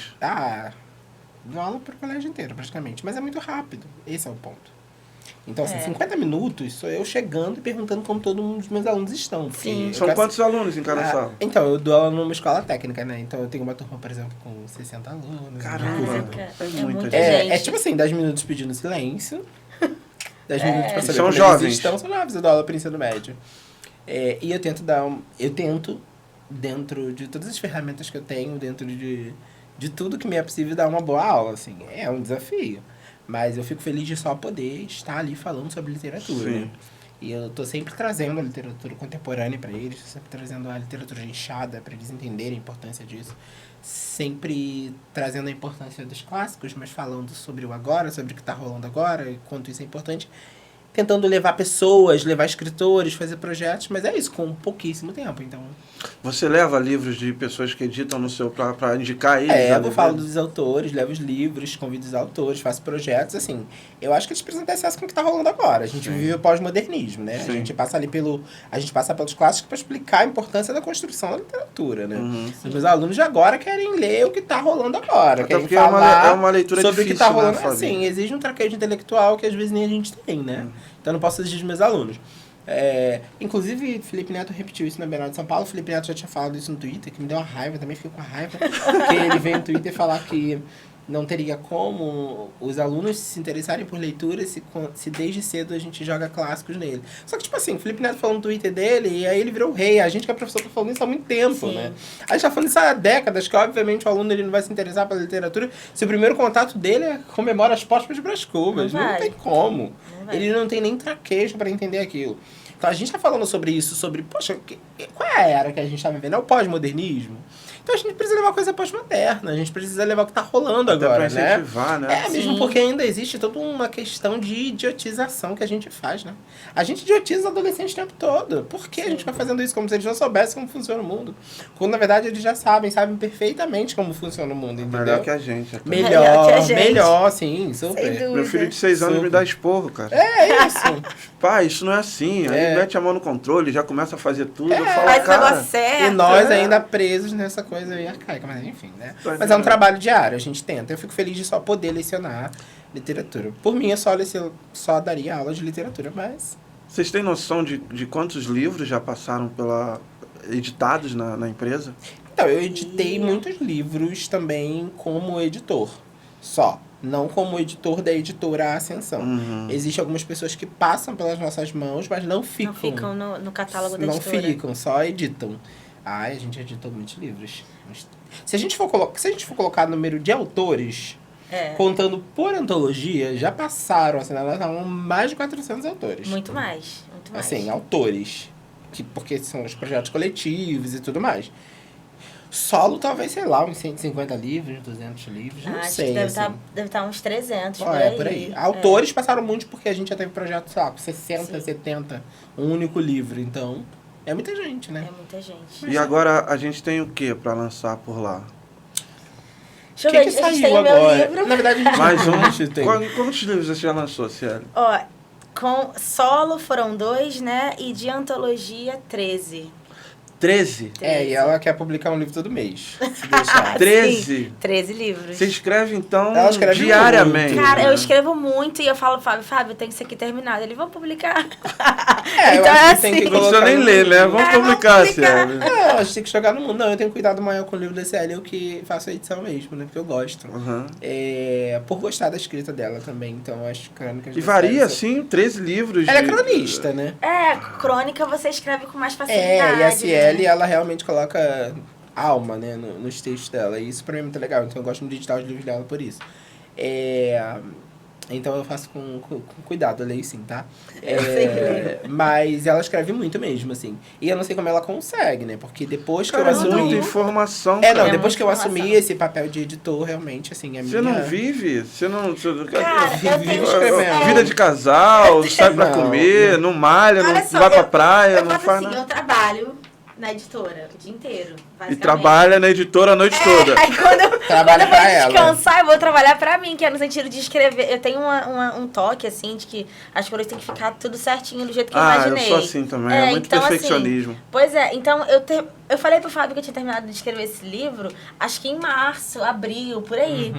Dou aula pro colégio inteiro, praticamente. Mas é muito rápido. Esse é o ponto. Então, assim, É. 50 minutos sou eu chegando e perguntando como todos os meus alunos estão. porque Sim. eu São quero- quantos alunos em cada sala? Então, eu dou aula numa escola técnica, né? Então, eu tenho uma turma, por exemplo, com 60 alunos. Caramba. Caraca, É é muita muita gente. gente. É tipo assim, 10 minutos pedindo silêncio. 10 minutos pra saber São como jovens? eles estão. São jovens, eu dou aula para ensino médio. E eu tento dentro de todas as ferramentas que eu tenho, dentro de tudo que me é possível, dar uma boa aula, assim. É um desafio. Mas eu fico feliz de só poder estar ali falando sobre literatura, Sim. né? E eu tô sempre trazendo a literatura contemporânea para eles, tô sempre trazendo a literatura enxada para eles entenderem a importância disso. Sempre trazendo a importância dos clássicos, mas falando sobre o agora, sobre o que tá rolando agora, e quanto isso é importante. Tentando levar pessoas, levar escritores, fazer projetos, mas é isso, com pouquíssimo tempo, então... Você leva livros de pessoas que editam no seu pra indicar eles? Eu falo dos autores, levo os livros, convido os autores, faço projetos, assim. Eu acho que eles precisam ter acesso com o que está rolando agora. A gente vive o pós-modernismo, né? Sim. A gente passa pelos clássicos para explicar a importância da construção da literatura, né? Os meus alunos de agora querem ler o que está rolando agora. Até Querem porque falar é uma leitura sobre difícil, o que está né, rolando. Fabi? Assim, exige um traquejo intelectual que às vezes nem a gente tem, né? Então eu não posso exigir dos meus alunos. Inclusive, Felipe Neto repetiu isso na Bienal de São Paulo. Felipe Neto já tinha falado isso no Twitter, que me deu uma raiva, também fiquei com a raiva. Porque ele veio no Twitter falar que não teria como os alunos se interessarem por leitura se desde cedo a gente joga clássicos nele. Só que, tipo assim, o Felipe Neto falou no Twitter dele e aí ele virou o rei. A gente que é professor tá falando isso há muito tempo, Sim. né? A gente tá falando isso há décadas, que obviamente o aluno ele não vai se interessar pela literatura se o primeiro contato dele é comemora as postas de Brás Cubas. Não Não vai. tem como. Não vai. Ele não tem nem traquejo para entender aquilo. Então a gente tá falando sobre isso, poxa, qual é a era que a gente tá vivendo? É o pós-modernismo? Então a gente precisa levar coisa pós-moderna, a gente precisa levar o que tá rolando Até agora, pra né? incentivar, né? Mesmo Sim. porque ainda existe toda uma questão de idiotização que a gente faz, né? A gente idiotiza os adolescentes o tempo todo. Por que a gente vai fazendo isso como se eles não soubessem como funciona o mundo? Quando, na verdade, eles já sabem perfeitamente como funciona o mundo, entendeu? Melhor que a gente. Até. Melhor que a gente. Melhor, sim, Sem super. dúvida. Meu filho de 6 anos Super. me dá esporro, cara. É isso. Pai, isso não é assim. Aí É. mete a mão no controle, já começa a fazer tudo. Eu falo, Faz o cara, negócio certo. E nós É. ainda presos nessa coisa aí arcaica, mas enfim, né? Tá Mas é um vendo? trabalho diário, a gente tenta. Eu fico feliz de só poder lecionar literatura. Por mim, eu só daria aula de literatura, mas... vocês têm noção de quantos livros já passaram editados na empresa? Então, eu editei muitos livros também como editor, só. Não como editor da editora Ascensão. Existem algumas pessoas que passam pelas nossas mãos, mas não ficam. Não ficam no catálogo da Não editora. ficam, só editam. A gente editou muitos livros. Se a gente for colocar número de autores, contando por antologia, já passaram, assim, nós estamos mais de 400 autores. Muito mais. Muito mais. Assim, autores. Porque são os projetos coletivos e tudo mais. Solo, talvez, sei lá, uns 150 livros, 200 livros, não Acho sei. que deve assim. estar uns 300 Por aí. Autores passaram muito porque a gente já teve projetos, sei lá, com 60, Sim. 70, um único livro. Então, é muita gente, né? É muita gente. E agora a gente tem o que pra lançar por lá? Deixa eu O ver, que a gente tem saiu o meu agora? livro. Na verdade, a gente Mais a gente um. tem. Quantos livros você já lançou, Cielo? Ó, com solo foram 2, né? E de antologia, 13. 13? E ela quer publicar um livro todo mês. Se deixar. 13? Sim, 13 livros. Você escreve, então, Ela escreve diariamente? muito. Cara, né? eu escrevo muito e eu falo, Fábio, tem isso aqui terminado. Ele, vamos publicar. Eu Então acho é que tem assim. que Não precisa colocar nem no ler, mundo. né? Vamos vamos publicar, publicar. Cielo. Não, a gente tem que jogar no mundo. Não, eu tenho cuidado maior com o livro da CL, eu que faço a edição mesmo, né? Porque eu gosto. Uhum. Por gostar da escrita dela também, então as crônicas E da varia, CL são- assim, 13 livros. Ela é de- cronista, né? Crônica você escreve com mais facilidade. E a CL, né? ela realmente coloca alma, né, nos textos dela. E isso pra mim é muito legal. Então eu gosto muito de editar os livros dela por isso. Então eu faço com cuidado, eu leio sim, tá? Eu sei que leio. Mas ela escreve muito mesmo, assim. E eu não sei como ela consegue, né? Porque depois que Cara, eu é muita assumi... informação, não, cara. depois muita que eu informação. assumi esse papel de editor, realmente, assim, Você não vive? Você não... Cara, eu tenho... escrevendo. Vida de casal, sai pra Não, comer, não malha, Olha não só, vai pra praia, eu não faço faz assim, nada. eu trabalho na editora o dia inteiro, E basicamente. trabalha na editora a noite toda. Aí quando eu Trabalha vou pra ela. descansar, eu vou trabalhar pra mim, que é no sentido de escrever. Eu tenho um toque, assim, de que as coisas têm que ficar tudo certinho do jeito que eu Ah, eu imaginei. sou assim também, é muito então, perfeccionismo. Assim, pois é, então eu falei pro Fábio que eu tinha terminado de escrever esse livro, acho que em março, abril, por aí.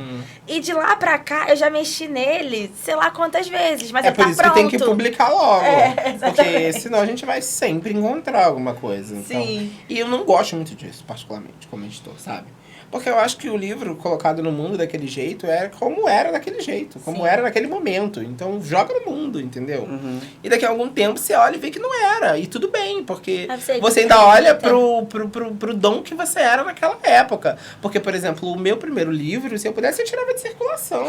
E de lá pra cá, eu já mexi nele, sei lá quantas vezes, mas É ele por tá isso pronto. que tem que publicar logo. Exatamente. Porque senão a gente vai sempre encontrar alguma coisa. Então. Sim. E eu não gosto muito disso, particularmente, como editor, sabe? Porque eu acho que o livro colocado no mundo daquele jeito é como era daquele jeito, como Sim. era naquele momento. Então joga no mundo, entendeu? E daqui a algum tempo você olha e vê que não era. E tudo bem, porque Aí você ainda olha pro dom que você era naquela época. Porque, por exemplo, o meu primeiro livro, se eu pudesse, eu tirava de circulação.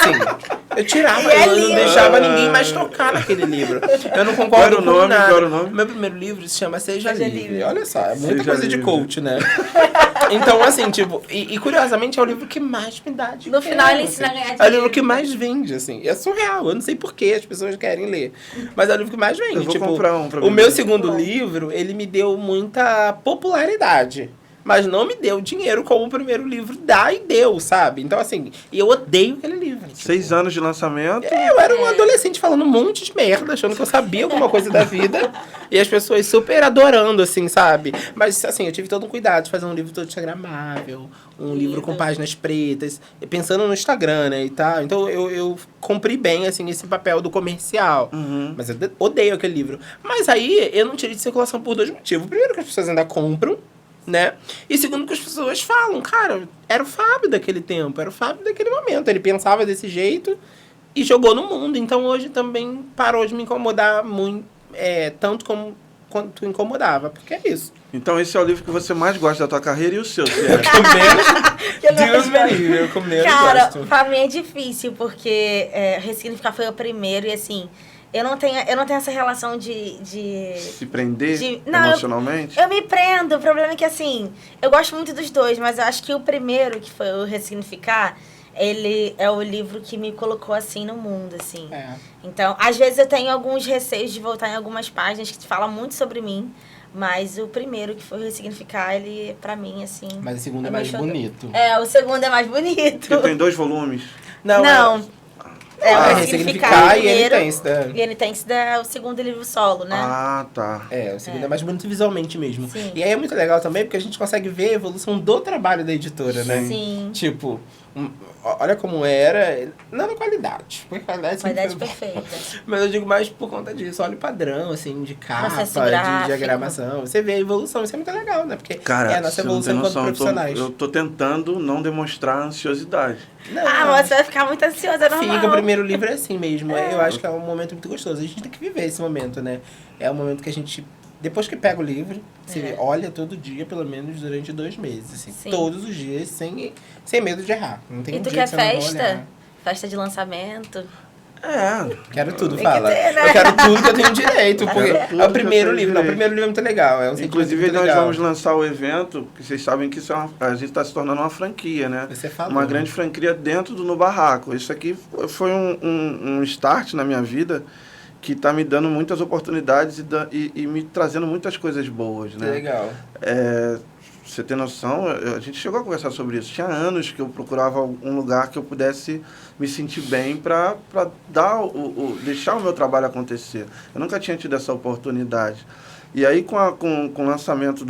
Sim. Eu tirava, E é eu não lindo. deixava ninguém mais tocar naquele livro. Eu não Qual concordo era o com nome? nada. Qual era o nome? Meu primeiro livro se chama Seja Seja Livre. Livre. Olha só, é muita Seja coisa de Livre. coach, né? Então, assim, tipo... E curiosamente é o livro que mais me dá dinheiro. No final, ele assim. ensina a ganhar É o dinheiro. livro que mais vende, assim. É surreal. Eu não sei por que as pessoas querem ler. Mas é o livro que mais vende. Eu vou tipo, comprar um pra o mim. meu segundo Bom. livro, ele me deu muita popularidade. Mas não me deu dinheiro como o primeiro livro dá e deu, sabe? Então, assim, e eu odeio aquele livro. Tipo, 6 anos de lançamento. eu era um adolescente falando um monte de merda, achando que eu sabia alguma coisa da vida. E as pessoas super adorando, assim, sabe? Mas, assim, eu tive todo um cuidado de fazer um livro todo instagramável, um livro com páginas pretas, pensando no Instagram, né, e tal. Então, eu cumpri bem, assim, esse papel do comercial. Mas eu odeio aquele livro. Mas aí, eu não tirei de circulação por 2 motivos. Primeiro, que as pessoas ainda compram, né? E segundo, que as pessoas falam, cara, era o Fábio daquele tempo, era o Fábio daquele momento. Ele pensava desse jeito e jogou no mundo. Então hoje também parou de me incomodar muito, tanto quanto incomodava, porque é isso. Então esse é o livro que você mais gosta da tua carreira e o seu, Ciara? Deus me livre, eu como Cara, gosto. pra mim é difícil, porque Ressignificar foi o primeiro e assim, eu não tenho essa relação de Se prender Não, emocionalmente? eu me prendo, o problema é que assim, eu gosto muito dos dois, mas eu acho que o primeiro, que foi o Ressignificar, ele é o livro que me colocou assim no mundo, assim. É. Então, às vezes eu tenho alguns receios de voltar em algumas páginas que falam muito sobre mim, mas o primeiro, que foi o Ressignificar, ele, pra mim, assim... Mas o segundo é é mais meu xodó. bonito. É, o segundo é mais bonito. Porque tem 2 volumes. Não, é o Ressignificar e primeiro, ele tem isso da... e ele tem isso o segundo livro solo, né? Ah, tá. O segundo é mais bonito visualmente mesmo. Sim. E aí é muito legal também, porque a gente consegue ver a evolução do trabalho da editora, né? Sim. Tipo, olha como era, não na qualidade, porque a qualidade sempre Qualidade foi boa. perfeita. Mas eu digo mais por conta disso, olha o padrão, assim, de capa, Processo de gráfico. diagramação. Você vê a evolução, isso é muito legal, né? Porque Cara, é a nossa você não tem evolução enquanto noção, profissionais. eu tô tentando não demonstrar ansiosidade. Não, Mas você vai ficar muito ansiosa, é normal. fica, o primeiro livro é assim mesmo. Eu acho que é um momento muito gostoso. A gente tem que viver esse momento, né? É um momento que a gente, depois que pega o livro, você olha todo dia, pelo menos durante 2 meses. Assim, Sim. todos os dias, sem medo de errar. Não tem E um tu dia quer que você não vai festa? olhar. Festa de lançamento? Quero tudo, Tem que fala. ter, né? Eu quero tudo que eu tenho direito. Porque Quero tudo é o que primeiro eu tenho livro. Não, o direito. primeiro livro é muito legal. É um sentimento Inclusive, muito nós legal. vamos lançar o evento, que vocês sabem que isso é a gente está se tornando uma franquia, né? Você falou. Uma grande franquia dentro do No Barraco. Isso aqui foi um start na minha vida que está me dando muitas oportunidades e me trazendo muitas coisas boas, Que né? legal. Você tem noção, a gente chegou a conversar sobre isso. Tinha anos que eu procurava um lugar que eu pudesse me sentir bem para dar deixar o meu trabalho acontecer. Eu nunca tinha tido essa oportunidade. E aí, com o lançamento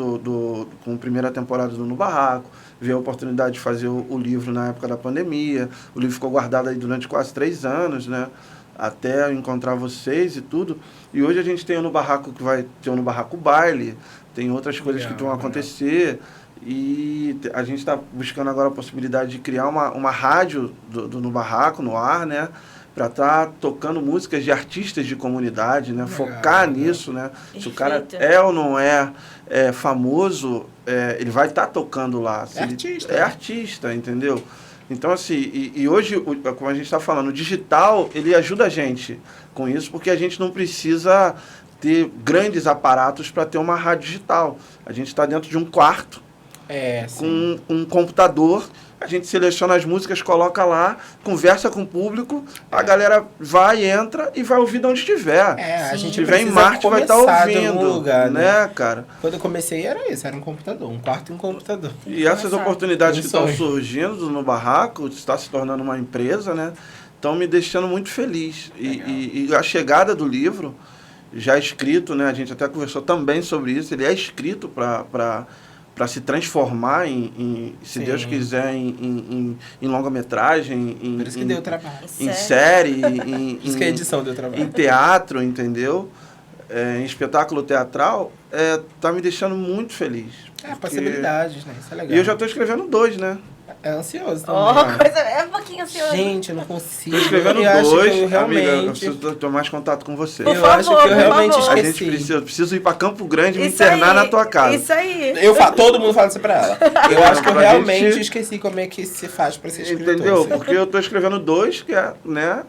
com a primeira temporada do No Barraco, veio a oportunidade de fazer o livro na época da pandemia. O livro ficou guardado aí durante quase 3 anos, né? Até eu encontrar vocês e tudo. E hoje a gente tem o No Barraco, que vai ter o No Barraco Baile, tem outras coisas que vão acontecer. E a gente está buscando agora a possibilidade de criar uma rádio do No Barraco, no ar, né? Para estar tocando músicas de artistas de comunidade, né? Focar nisso, né? Se o cara Perfeito. é ou não é famoso, ele vai estar tocando lá. Se É ele- artista. É artista, entendeu? Então, assim, e hoje, como a gente está falando, o digital, ele ajuda a gente com isso, porque a gente não precisa ter grandes aparatos para ter uma rádio digital. A gente está dentro de um quarto com um computador, a gente seleciona as músicas, coloca lá, conversa com o público, a galera vai, entra e vai ouvir de onde estiver. A gente estiver em precisa Marte, vai estar começar de ouvindo, algum lugar, né, cara? Quando eu comecei era isso, era um computador, um quarto e um computador. E essas oportunidades Um que estão sonho. surgindo no Barraco, está se tornando uma empresa, né? Estão me deixando muito feliz. E a chegada do livro, já escrito, né? A gente até conversou também sobre isso, ele é escrito para se transformar se Deus quiser, em longa-metragem, Por isso que deu trabalho. em série, Por isso que a edição deu trabalho. em teatro, entendeu? Em espetáculo teatral, tá me deixando muito feliz. Possibilidades, né? Isso é legal. E eu já estou escrevendo 2, né? É ansioso também. Coisa, é um pouquinho ansioso. Gente, eu não consigo. Estou escrevendo eu acho 2, que eu realmente... amiga, eu preciso ter mais contato com você. Por eu favor, acho que eu por realmente favor. A esqueci. gente preciso ir para Campo Grande e me Isso internar aí, na tua casa. Isso aí. Todo mundo fala isso pra ela. Eu acho que eu Pra realmente gente- esqueci como é que se faz pra ser escritor. Entendeu? assim. Porque eu estou escrevendo 2, que é, né?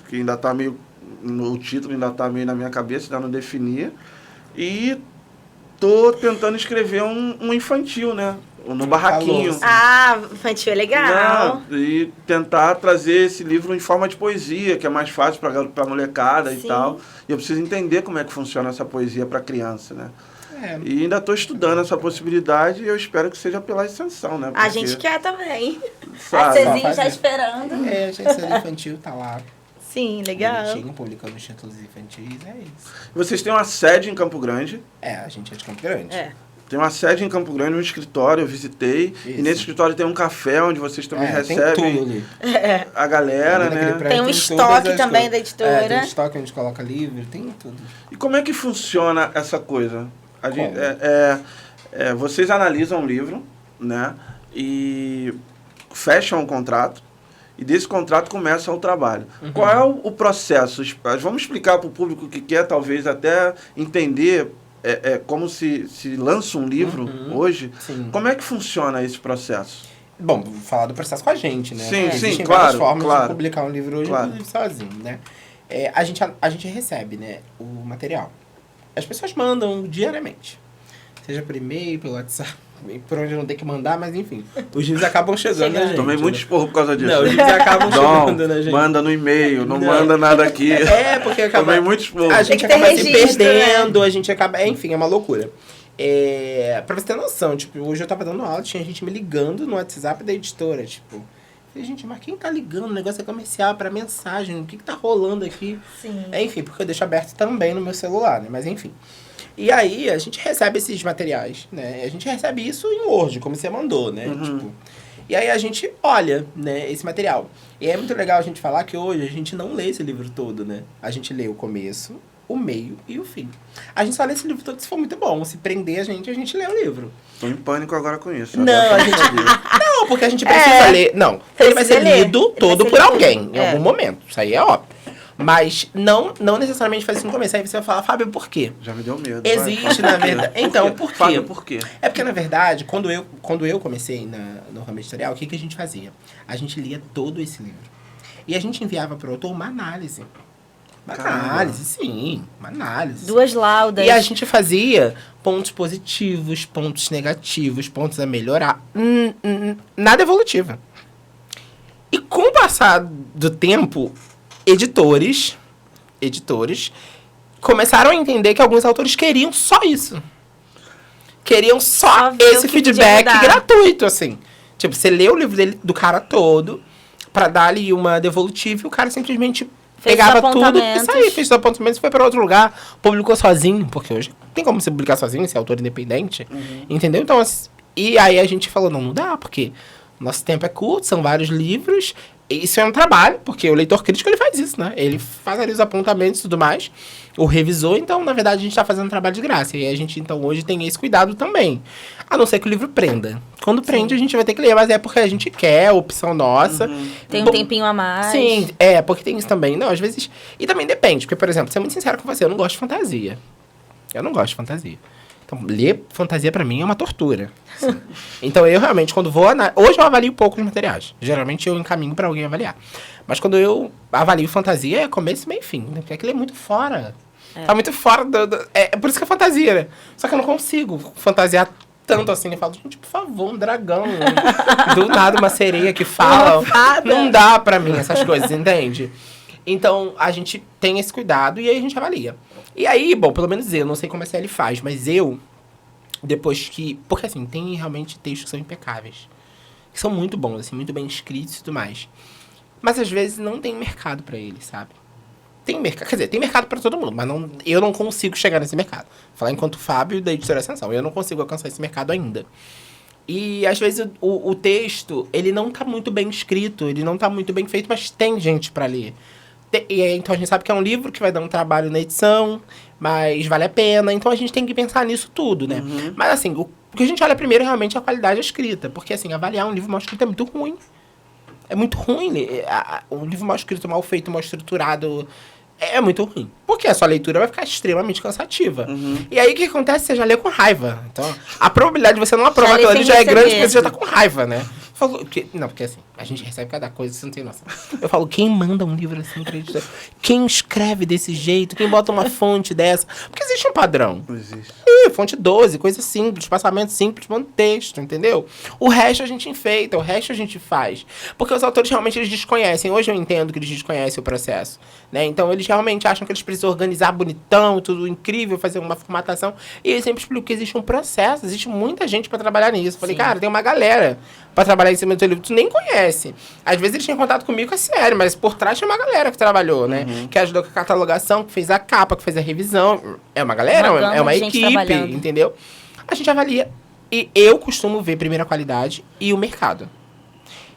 Que ainda está meio... O título ainda está meio na minha cabeça, ainda não defini. E tô tentando escrever um infantil, né? No Barraquinho. Infantil é legal. Não, e tentar trazer esse livro em forma de poesia, que é mais fácil para molecada e Sim. tal. E eu preciso entender como é que funciona essa poesia para criança, né? É. E ainda estou estudando essa possibilidade e eu espero que seja pela extensão, né? A Porque, gente quer também. sabe, A Cezinha fazer. já esperando. A gente ser infantil tá lá. Sim, legal. Bonitinho, publicando os títulos infantis, é isso. Vocês têm uma sede em Campo Grande. A gente é de Campo Grande. Tem uma sede em Campo Grande, um escritório, eu visitei. Isso. E nesse escritório tem um café onde vocês também Tem recebem tudo ali. a galera, Ali naquele né? prédio Tem um todas estoque as também coisas. da editora. Tem um estoque onde a gente coloca livro, tem tudo. E como é que funciona essa coisa? A gente, Como? vocês analisam o livro, né? E fecham um contrato. E desse contrato começa o trabalho. Qual é o processo? Vamos explicar para o público que quer, talvez, até entender como se lança um livro hoje. Sim. Como é que funciona esse processo? Bom, vou falar do processo com a gente, né? Sim, Porque sim, existem claro, várias formas claro. de publicar um livro hoje, Claro. inclusive sozinho, né? A gente recebe, né, o material. As pessoas mandam diariamente. Seja por e-mail, pelo WhatsApp, por onde não tem que mandar, mas enfim. Os livros acabam chegando na gente. Tomei muito né? esporro por causa disso. Não, os livros acabam Não, chegando na gente. manda no e-mail, não Não. manda nada aqui. Porque acaba... Tomei muito esporro. A gente que ter acaba se registro, perdendo, a gente acaba... Enfim, é uma loucura. Pra você ter noção, tipo, hoje eu tava dando aula, tinha gente me ligando no WhatsApp da editora, tipo... Falei, gente, mas quem tá ligando? O negócio é comercial, pra mensagem, o que tá rolando aqui? Sim. Enfim, porque eu deixo aberto também no meu celular, né? Mas enfim. E aí, a gente recebe esses materiais, né? A gente recebe isso em Word, como você mandou, né? Tipo, e aí a gente olha, né, esse material. E é muito legal a gente falar que hoje a gente não lê esse livro todo, né? A gente lê o começo, o meio e o fim. A gente só lê esse livro todo se for muito bom. Se prender a gente lê o livro. Tô em pânico agora com isso. Não, Agora a gente... eu sabia. Não, porque a gente precisa ler... Não, ele vai Precisa ser ler. lido Ele vai todo ser por lido. alguém, em É. algum momento. Isso aí é óbvio. Mas não necessariamente fazer isso no começo. Aí você vai falar, Fábio, por quê? Já me deu medo. Existe, na verdade. Então, por quê? Fábio, por quê? É porque, na verdade, quando eu comecei no ramo editorial, o que a gente fazia? A gente lia todo esse livro. E a gente enviava para o autor uma análise. Uma Caramba. análise, sim. Uma análise. 2 laudas. E a gente fazia pontos positivos, pontos negativos, pontos a melhorar. Nada evolutivo. E com o passar do tempo, editores começaram a entender que alguns autores queriam só isso. Queriam só Só ver esse o que podia feedback mudar. gratuito, assim. Tipo, você lê o livro dele, do cara todo, pra dar ali uma devolutiva, e o cara simplesmente Fez pegava os tudo e apontamentos. saía, fez os apontamentos e foi pra outro lugar, publicou sozinho, porque hoje não tem como você publicar sozinho, ser autor independente, entendeu? Então, e aí a gente falou, não dá, porque nosso tempo é curto, são vários livros, e isso é um trabalho, porque o leitor crítico, ele faz isso, né? Ele faz ali os apontamentos e tudo mais, o revisor, então, na verdade, a gente tá fazendo um trabalho de graça, e a gente, então, hoje tem esse cuidado também, a não ser que o livro prenda. Quando prende, a gente vai ter que ler, mas é porque a gente quer, opção nossa. Tem um Bom, tempinho a mais. Sim, porque tem isso também. Não, às vezes... E também depende, porque, por exemplo, ser muito sincero com você, eu não gosto de fantasia. Eu não gosto de fantasia. Então, ler fantasia pra mim é uma tortura. Assim. Então, eu realmente, quando vou... Hoje eu avalio pouco os materiais. Geralmente, eu encaminho pra alguém avaliar. Mas quando eu avalio fantasia, é começo, meio e fim. Né? Porque aquilo é muito fora. Tá muito fora É por isso que é fantasia, né? Só que eu não consigo fantasiar tanto assim. Eu falo, gente, por favor, um dragão. Do nada, uma sereia que fala. Não dá pra mim essas coisas, entende? Então, a gente tem esse cuidado e aí a gente avalia. E aí, bom, pelo menos eu, não sei como a CL faz, mas eu, depois que... Porque, assim, tem realmente textos que são impecáveis. Que são muito bons, assim, muito bem escritos e tudo mais. Mas, às vezes, não tem mercado pra eles, sabe? Tem mercado, quer dizer, tem mercado pra todo mundo, mas eu não consigo chegar nesse mercado. Falar enquanto Fábio da Editora Ascensão, eu não consigo alcançar esse mercado ainda. E, às vezes, o texto, ele não tá muito bem escrito, ele não tá muito bem feito, mas tem gente pra ler. Então a gente sabe que é um livro que vai dar um trabalho na edição, mas vale a pena. Então a gente tem que pensar nisso tudo, né? Mas assim, o que a gente olha primeiro realmente é a qualidade da escrita. Porque assim, avaliar um livro mal escrito é muito ruim. É muito ruim. Um livro mal escrito, mal feito, mal estruturado... É muito ruim. Porque a sua leitura vai ficar extremamente cansativa. E aí, o que acontece? Você já lê com raiva. Então, a probabilidade de você não aprovar aquilo ali já é grande, porque você já tá com raiva, né? Porque assim, a gente recebe cada coisa, você não tem noção. Eu falo, quem manda um livro assim pra editora? Quem escreve desse jeito? Quem bota uma fonte dessa? Porque existe um padrão. Não existe. Fonte 12, coisa simples, espaçamento simples, manda texto, entendeu? O resto a gente enfeita, o resto a gente faz. Porque os autores realmente eles desconhecem. Hoje eu entendo que eles desconhecem o processo, né? Então eles realmente acham que eles precisam organizar bonitão, tudo incrível, fazer uma formatação. E eu sempre explico que existe um processo, existe muita gente pra trabalhar nisso. Falei, cara, tem uma galera pra trabalhar em cima do teu livro, tu nem conhece. Às vezes eles têm contato comigo, é sério, mas por trás tem uma galera que trabalhou, né? Que ajudou com a catalogação, que fez a capa, que fez a revisão. É uma galera, é uma equipe, entendeu? A gente avalia. E eu costumo ver primeiro a qualidade e o mercado.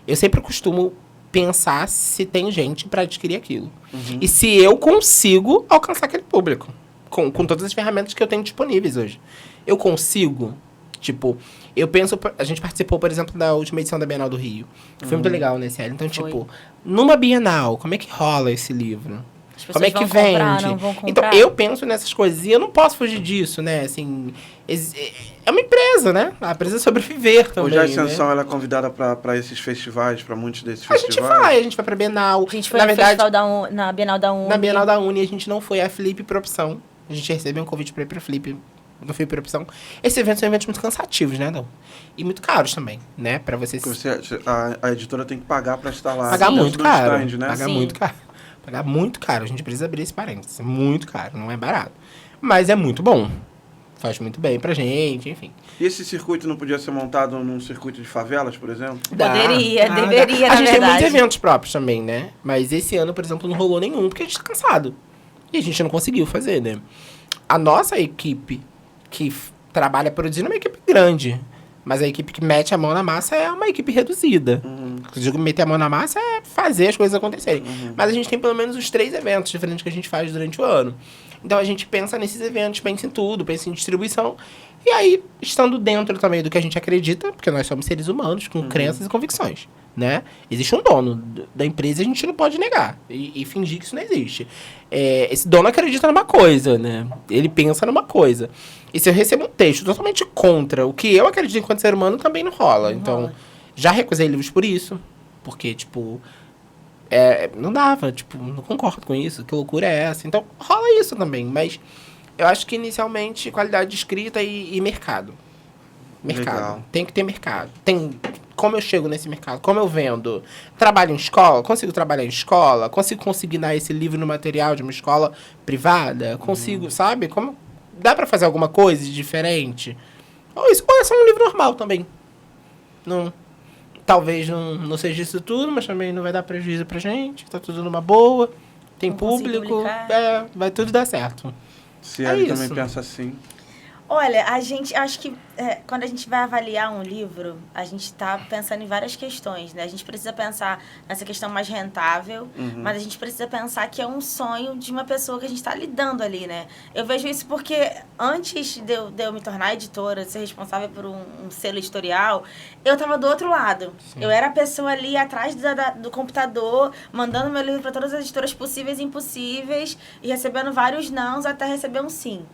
Eu sempre costumo pensar se tem gente pra adquirir aquilo. E se eu consigo alcançar aquele público. Com todas as ferramentas que eu tenho disponíveis hoje. Eu consigo... Tipo, eu penso... A gente participou, por exemplo, da última edição da Bienal do Rio. Foi muito legal, né, Célia? Então, tipo, numa Bienal, como é que rola esse livro? Como é que vende? Não vão comprar. Então, eu penso nessas coisas e eu não posso fugir disso, né? Assim, é uma empresa, né? A empresa sobreviver também, Hoje a Ascensão né? ela é convidada para esses festivais, para muitos desses A gente vai pra Bienal. A gente foi na no verdade, festival na Bienal da Uni. Na Bienal da Uni, a gente não foi a Flip por opção. A gente recebeu um convite pra ir pra Flip. Não fui por opção. Esses eventos são eventos muito cansativos, né, não? E muito caros também, né? Pra você... a editora tem que pagar para estar lá. Pagar muito caro. Stand, né? Pagar muito caro. Pagar muito caro. A gente precisa abrir esse parênteses. É muito caro, não é barato. Mas é muito bom. Faz muito bem pra gente, enfim. E esse circuito não podia ser montado num circuito de favelas, por exemplo? Poderia, deveria, A gente tem verdade. muitos eventos próprios também, né? Mas esse ano, por exemplo, não rolou nenhum, porque a gente tá cansado. E a gente não conseguiu fazer, né? A nossa equipe que trabalha produzindo é uma equipe grande. Mas a equipe que mete a mão na massa é uma equipe reduzida. Eu digo meter a mão na massa é fazer as coisas acontecerem. Mas a gente tem pelo menos os 3 eventos diferentes que a gente faz durante o ano. Então a gente pensa nesses eventos, pensa em tudo, pensa em distribuição. E aí, estando dentro também do que a gente acredita, porque nós somos seres humanos com crenças e convicções, né? Existe um dono da empresa, a gente não pode negar e fingir que isso não existe. Esse dono acredita numa coisa, né? Ele pensa numa coisa. E se eu recebo um texto totalmente contra o que eu acredito enquanto ser humano, também não rola. Então, já recusei livros por isso, porque, tipo... não dava, tipo, não concordo com isso, que loucura é essa? Então, rola isso também, mas eu acho que inicialmente qualidade de escrita e mercado. Mercado. Legal. Tem que ter mercado. Como eu chego nesse mercado? Como eu vendo? Trabalho em escola? Consigo trabalhar em escola? Consigo consignar esse livro no material de uma escola privada? Consigo, sabe? Como dá pra fazer alguma coisa de diferente? Ou é só um livro normal também. Não... Talvez não seja isso tudo, mas também não vai dar prejuízo pra gente. Tá tudo numa boa. Tem Não consigo público. publicar. Vai tudo dar certo. Se É ele também isso. pensa assim. Olha, a gente, acho que quando a gente vai avaliar um livro, a gente está pensando em várias questões, né? A gente precisa pensar nessa questão mais rentável, mas a gente precisa pensar que é um sonho de uma pessoa que a gente está lidando ali, né? Eu vejo isso porque antes de eu me tornar editora, de ser responsável por um selo editorial, eu estava do outro lado. Sim. Eu era a pessoa ali atrás do computador, mandando meu livro para todas as editoras possíveis e impossíveis e recebendo vários nãos até receber um sim.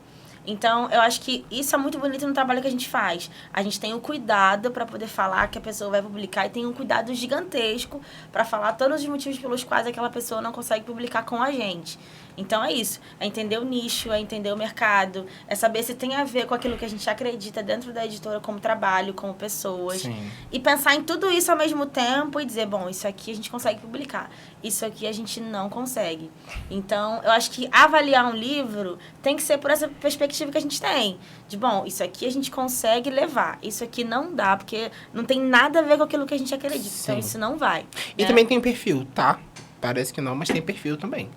Então, eu acho que isso é muito bonito no trabalho que a gente faz. A gente tem o cuidado para poder falar que a pessoa vai publicar e tem um cuidado gigantesco para falar todos os motivos pelos quais aquela pessoa não consegue publicar com a gente. Então, é isso. É entender o nicho, é entender o mercado, é saber se tem a ver com aquilo que a gente acredita dentro da editora como trabalho, como pessoas. Sim. E pensar em tudo isso ao mesmo tempo e dizer, bom, isso aqui a gente consegue publicar, isso aqui a gente não consegue. Então, eu acho que avaliar um livro tem que ser por essa perspectiva que a gente tem. De, bom, isso aqui a gente consegue levar, isso aqui não dá, porque não tem nada a ver com aquilo que a gente acredita. Sim. Então, isso não vai. E né? também tem perfil, tá? Parece que não, mas tem perfil também.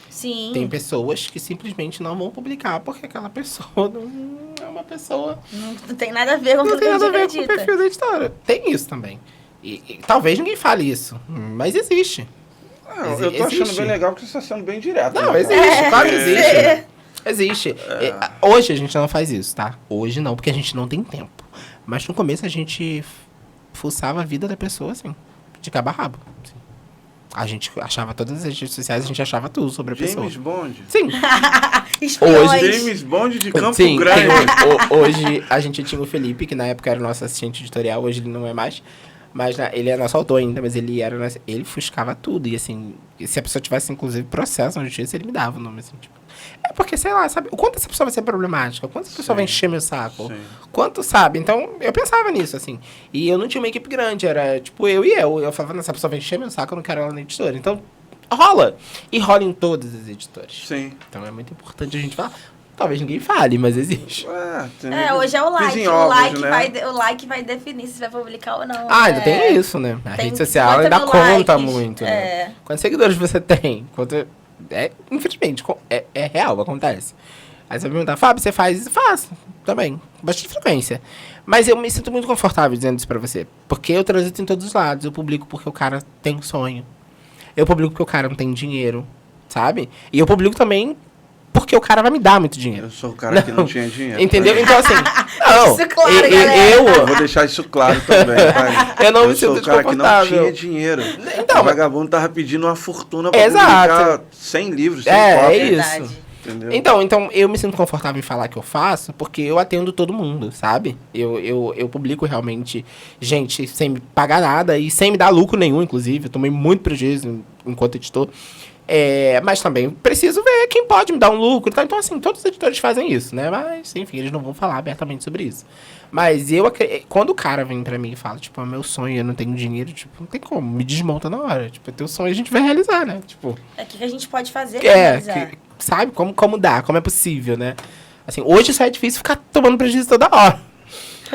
Sim. Tem pessoas que simplesmente não vão publicar porque aquela pessoa não é uma pessoa... Não tem nada a ver com Não aquilo tem que a nada a gente ver com o acredita. perfil da editora. Tem isso também. E talvez ninguém fale isso, mas existe. Eu tô achando bem legal porque você está sendo bem direto. Não, né? existe, claro que existe. Existe. Hoje a gente não faz isso, tá? Hoje não, porque a gente não tem tempo. Mas no começo a gente fuçava a vida da pessoa, assim, de cabo a rabo. Assim. A gente achava todas as redes sociais, a gente achava tudo sobre a pessoa. James Bond. Sim. Espiões. James Bond de Campo Sim, Grande. hoje a gente tinha o Felipe, que na época era o nosso assistente editorial, hoje ele não é mais. Mas ele é nosso autor ainda, mas ele fuscava tudo. E assim, se a pessoa tivesse, inclusive, processo na justiça, ele me dava o nome, assim, tipo. É porque, sei lá, sabe? O quanto essa pessoa vai ser problemática? O quanto essa pessoa vai encher meu saco? Sim. Quanto, sabe? Então, eu pensava nisso, assim. E eu não tinha uma equipe grande, era tipo eu e eu. Eu falava, essa pessoa vai encher meu saco, eu não quero ela na editora. Então, rola. E rola em todas as editoras. Sim. Então, é muito importante a gente falar. Talvez ninguém fale, mas existe. Hoje é o like. Pisem ovos, O like vai definir se vai publicar ou não. Ah, ainda tem isso, né? A Tem rede social 50 ainda mil conta likes, muito, né? é. Quantos seguidores você tem? Infelizmente, é real, acontece. Aí você vai perguntar, Fábio, você faz isso? Faço, também. Bastante frequência. Mas eu me sinto muito confortável dizendo isso pra você. Porque eu transito em todos os lados. Eu publico porque o cara tem um sonho. Eu publico porque o cara não tem dinheiro, sabe? E eu publico também porque o cara vai me dar muito dinheiro. Eu sou o cara que não tinha dinheiro. Entendeu? Então, assim... Não, Isso claro, galera. Eu vou deixar isso claro também, pai. Eu não me sou sinto o cara que não desconfortável. tinha dinheiro. Então, O vagabundo tava pedindo uma fortuna pra Exato. publicar 100 livros, 100 É cópias. isso. Verdade. Entendeu? Então, eu me sinto confortável em falar que eu faço porque eu atendo todo mundo, sabe? Eu publico realmente gente sem me pagar nada e sem me dar lucro nenhum, inclusive. Eu tomei muito prejuízo enquanto editor. Mas também preciso ver quem pode me dar um lucro. Tá? Então, assim, todos os editores fazem isso, né? Mas, enfim, eles não vão falar abertamente sobre isso. Mas quando o cara vem pra mim e fala, tipo, é meu sonho, eu não tenho dinheiro, tipo, não tem como, me desmonta na hora. Tipo, é teu sonho, a gente vai realizar, né? Tipo... É o que a gente pode fazer pra realizar. Sabe? Como dá, como é possível, né? Assim, hoje só é difícil ficar tomando prejuízo toda hora.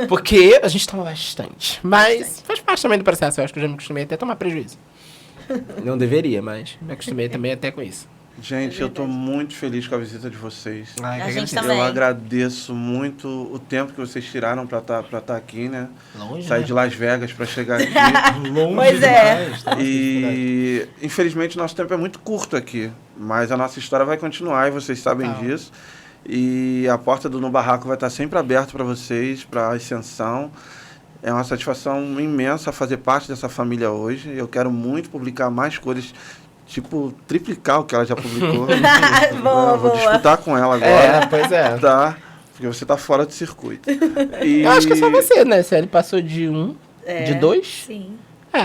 Porque a gente toma bastante. Mas faz parte também do processo. Eu acho que eu já me acostumei até a tomar prejuízo. Não deveria, mas me acostumei também até com isso. Gente, eu tô muito feliz com a visita de vocês. Ai, A que gente agradeço. também. Eu agradeço muito o tempo que vocês tiraram pra tá aqui, né? Longe, Sair né? de Las Vegas pra chegar aqui. Longe Pois é. demais, tá? E infelizmente nosso tempo é muito curto aqui, mas a nossa história vai continuar e vocês sabem Tá. disso. E a porta do No Barraco vai estar sempre aberta para vocês, para a Ascensão. É uma satisfação imensa fazer parte dessa família hoje. Eu quero muito publicar mais coisas, tipo triplicar o que ela já publicou. Boa, Eu vou boa. disputar com ela agora. Pois é. Tá? Porque você tá fora de circuito. E... Eu acho que é só você, né? Se ele passou de 1, de 2, Sim.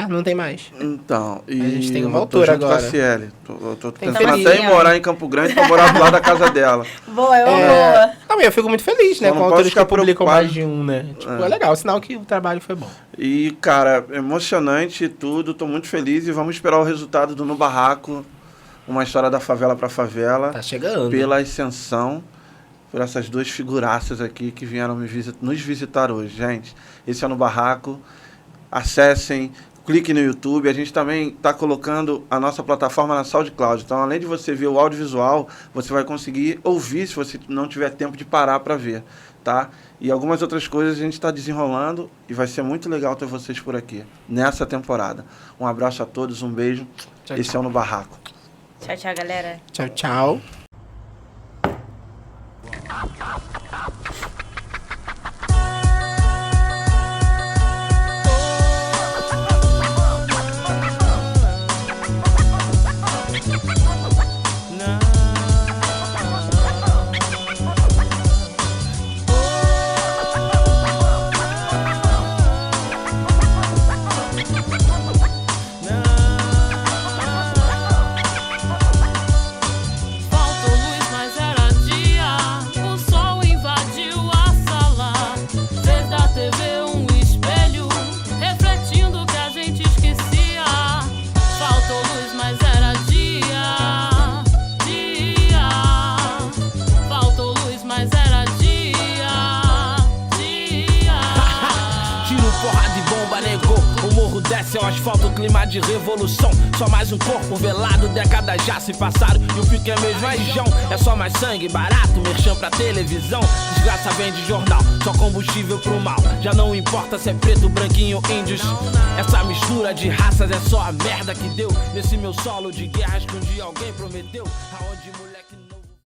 não tem mais. Então, e A gente tem uma eu tô altura junto agora. com a Ciele. Eu tô Tem pensando feliz, até em né? morar em Campo Grande pra morar do lado da casa dela. Boa, é uma boa. Também, eu fico muito feliz, né? Só não Com posso autores que ficar publicam preocupado. mais de um, né? Tipo, é legal, sinal que o trabalho foi bom. E, cara, emocionante tudo. Tô muito feliz e vamos esperar o resultado do No Barraco. Uma história da favela pra favela. Tá chegando. Pela Ascensão. Por essas duas figuraças aqui que vieram nos visitar hoje. Gente, esse é o No Barraco. Acessem. Clique no YouTube. A gente também está colocando a nossa plataforma na SoundCloud. Então, além de você ver o audiovisual, você vai conseguir ouvir se você não tiver tempo de parar para ver, tá? E algumas outras coisas a gente está desenrolando e vai ser muito legal ter vocês por aqui, nessa temporada. Um abraço a todos, um beijo. Tchau, Esse é o No Barraco. Tchau, tchau, galera. Tchau, tchau. negou. O morro desce ao asfalto, clima de revolução. Só mais um corpo velado, décadas já se passaram e o pique é mesmo a região. É só mais sangue, barato, merchan pra televisão. Desgraça vem de jornal, só combustível pro mal. Já não importa se é preto, branquinho ou índios. Essa mistura de raças é só a merda que deu nesse meu solo de guerras que um dia alguém prometeu. Aonde mulher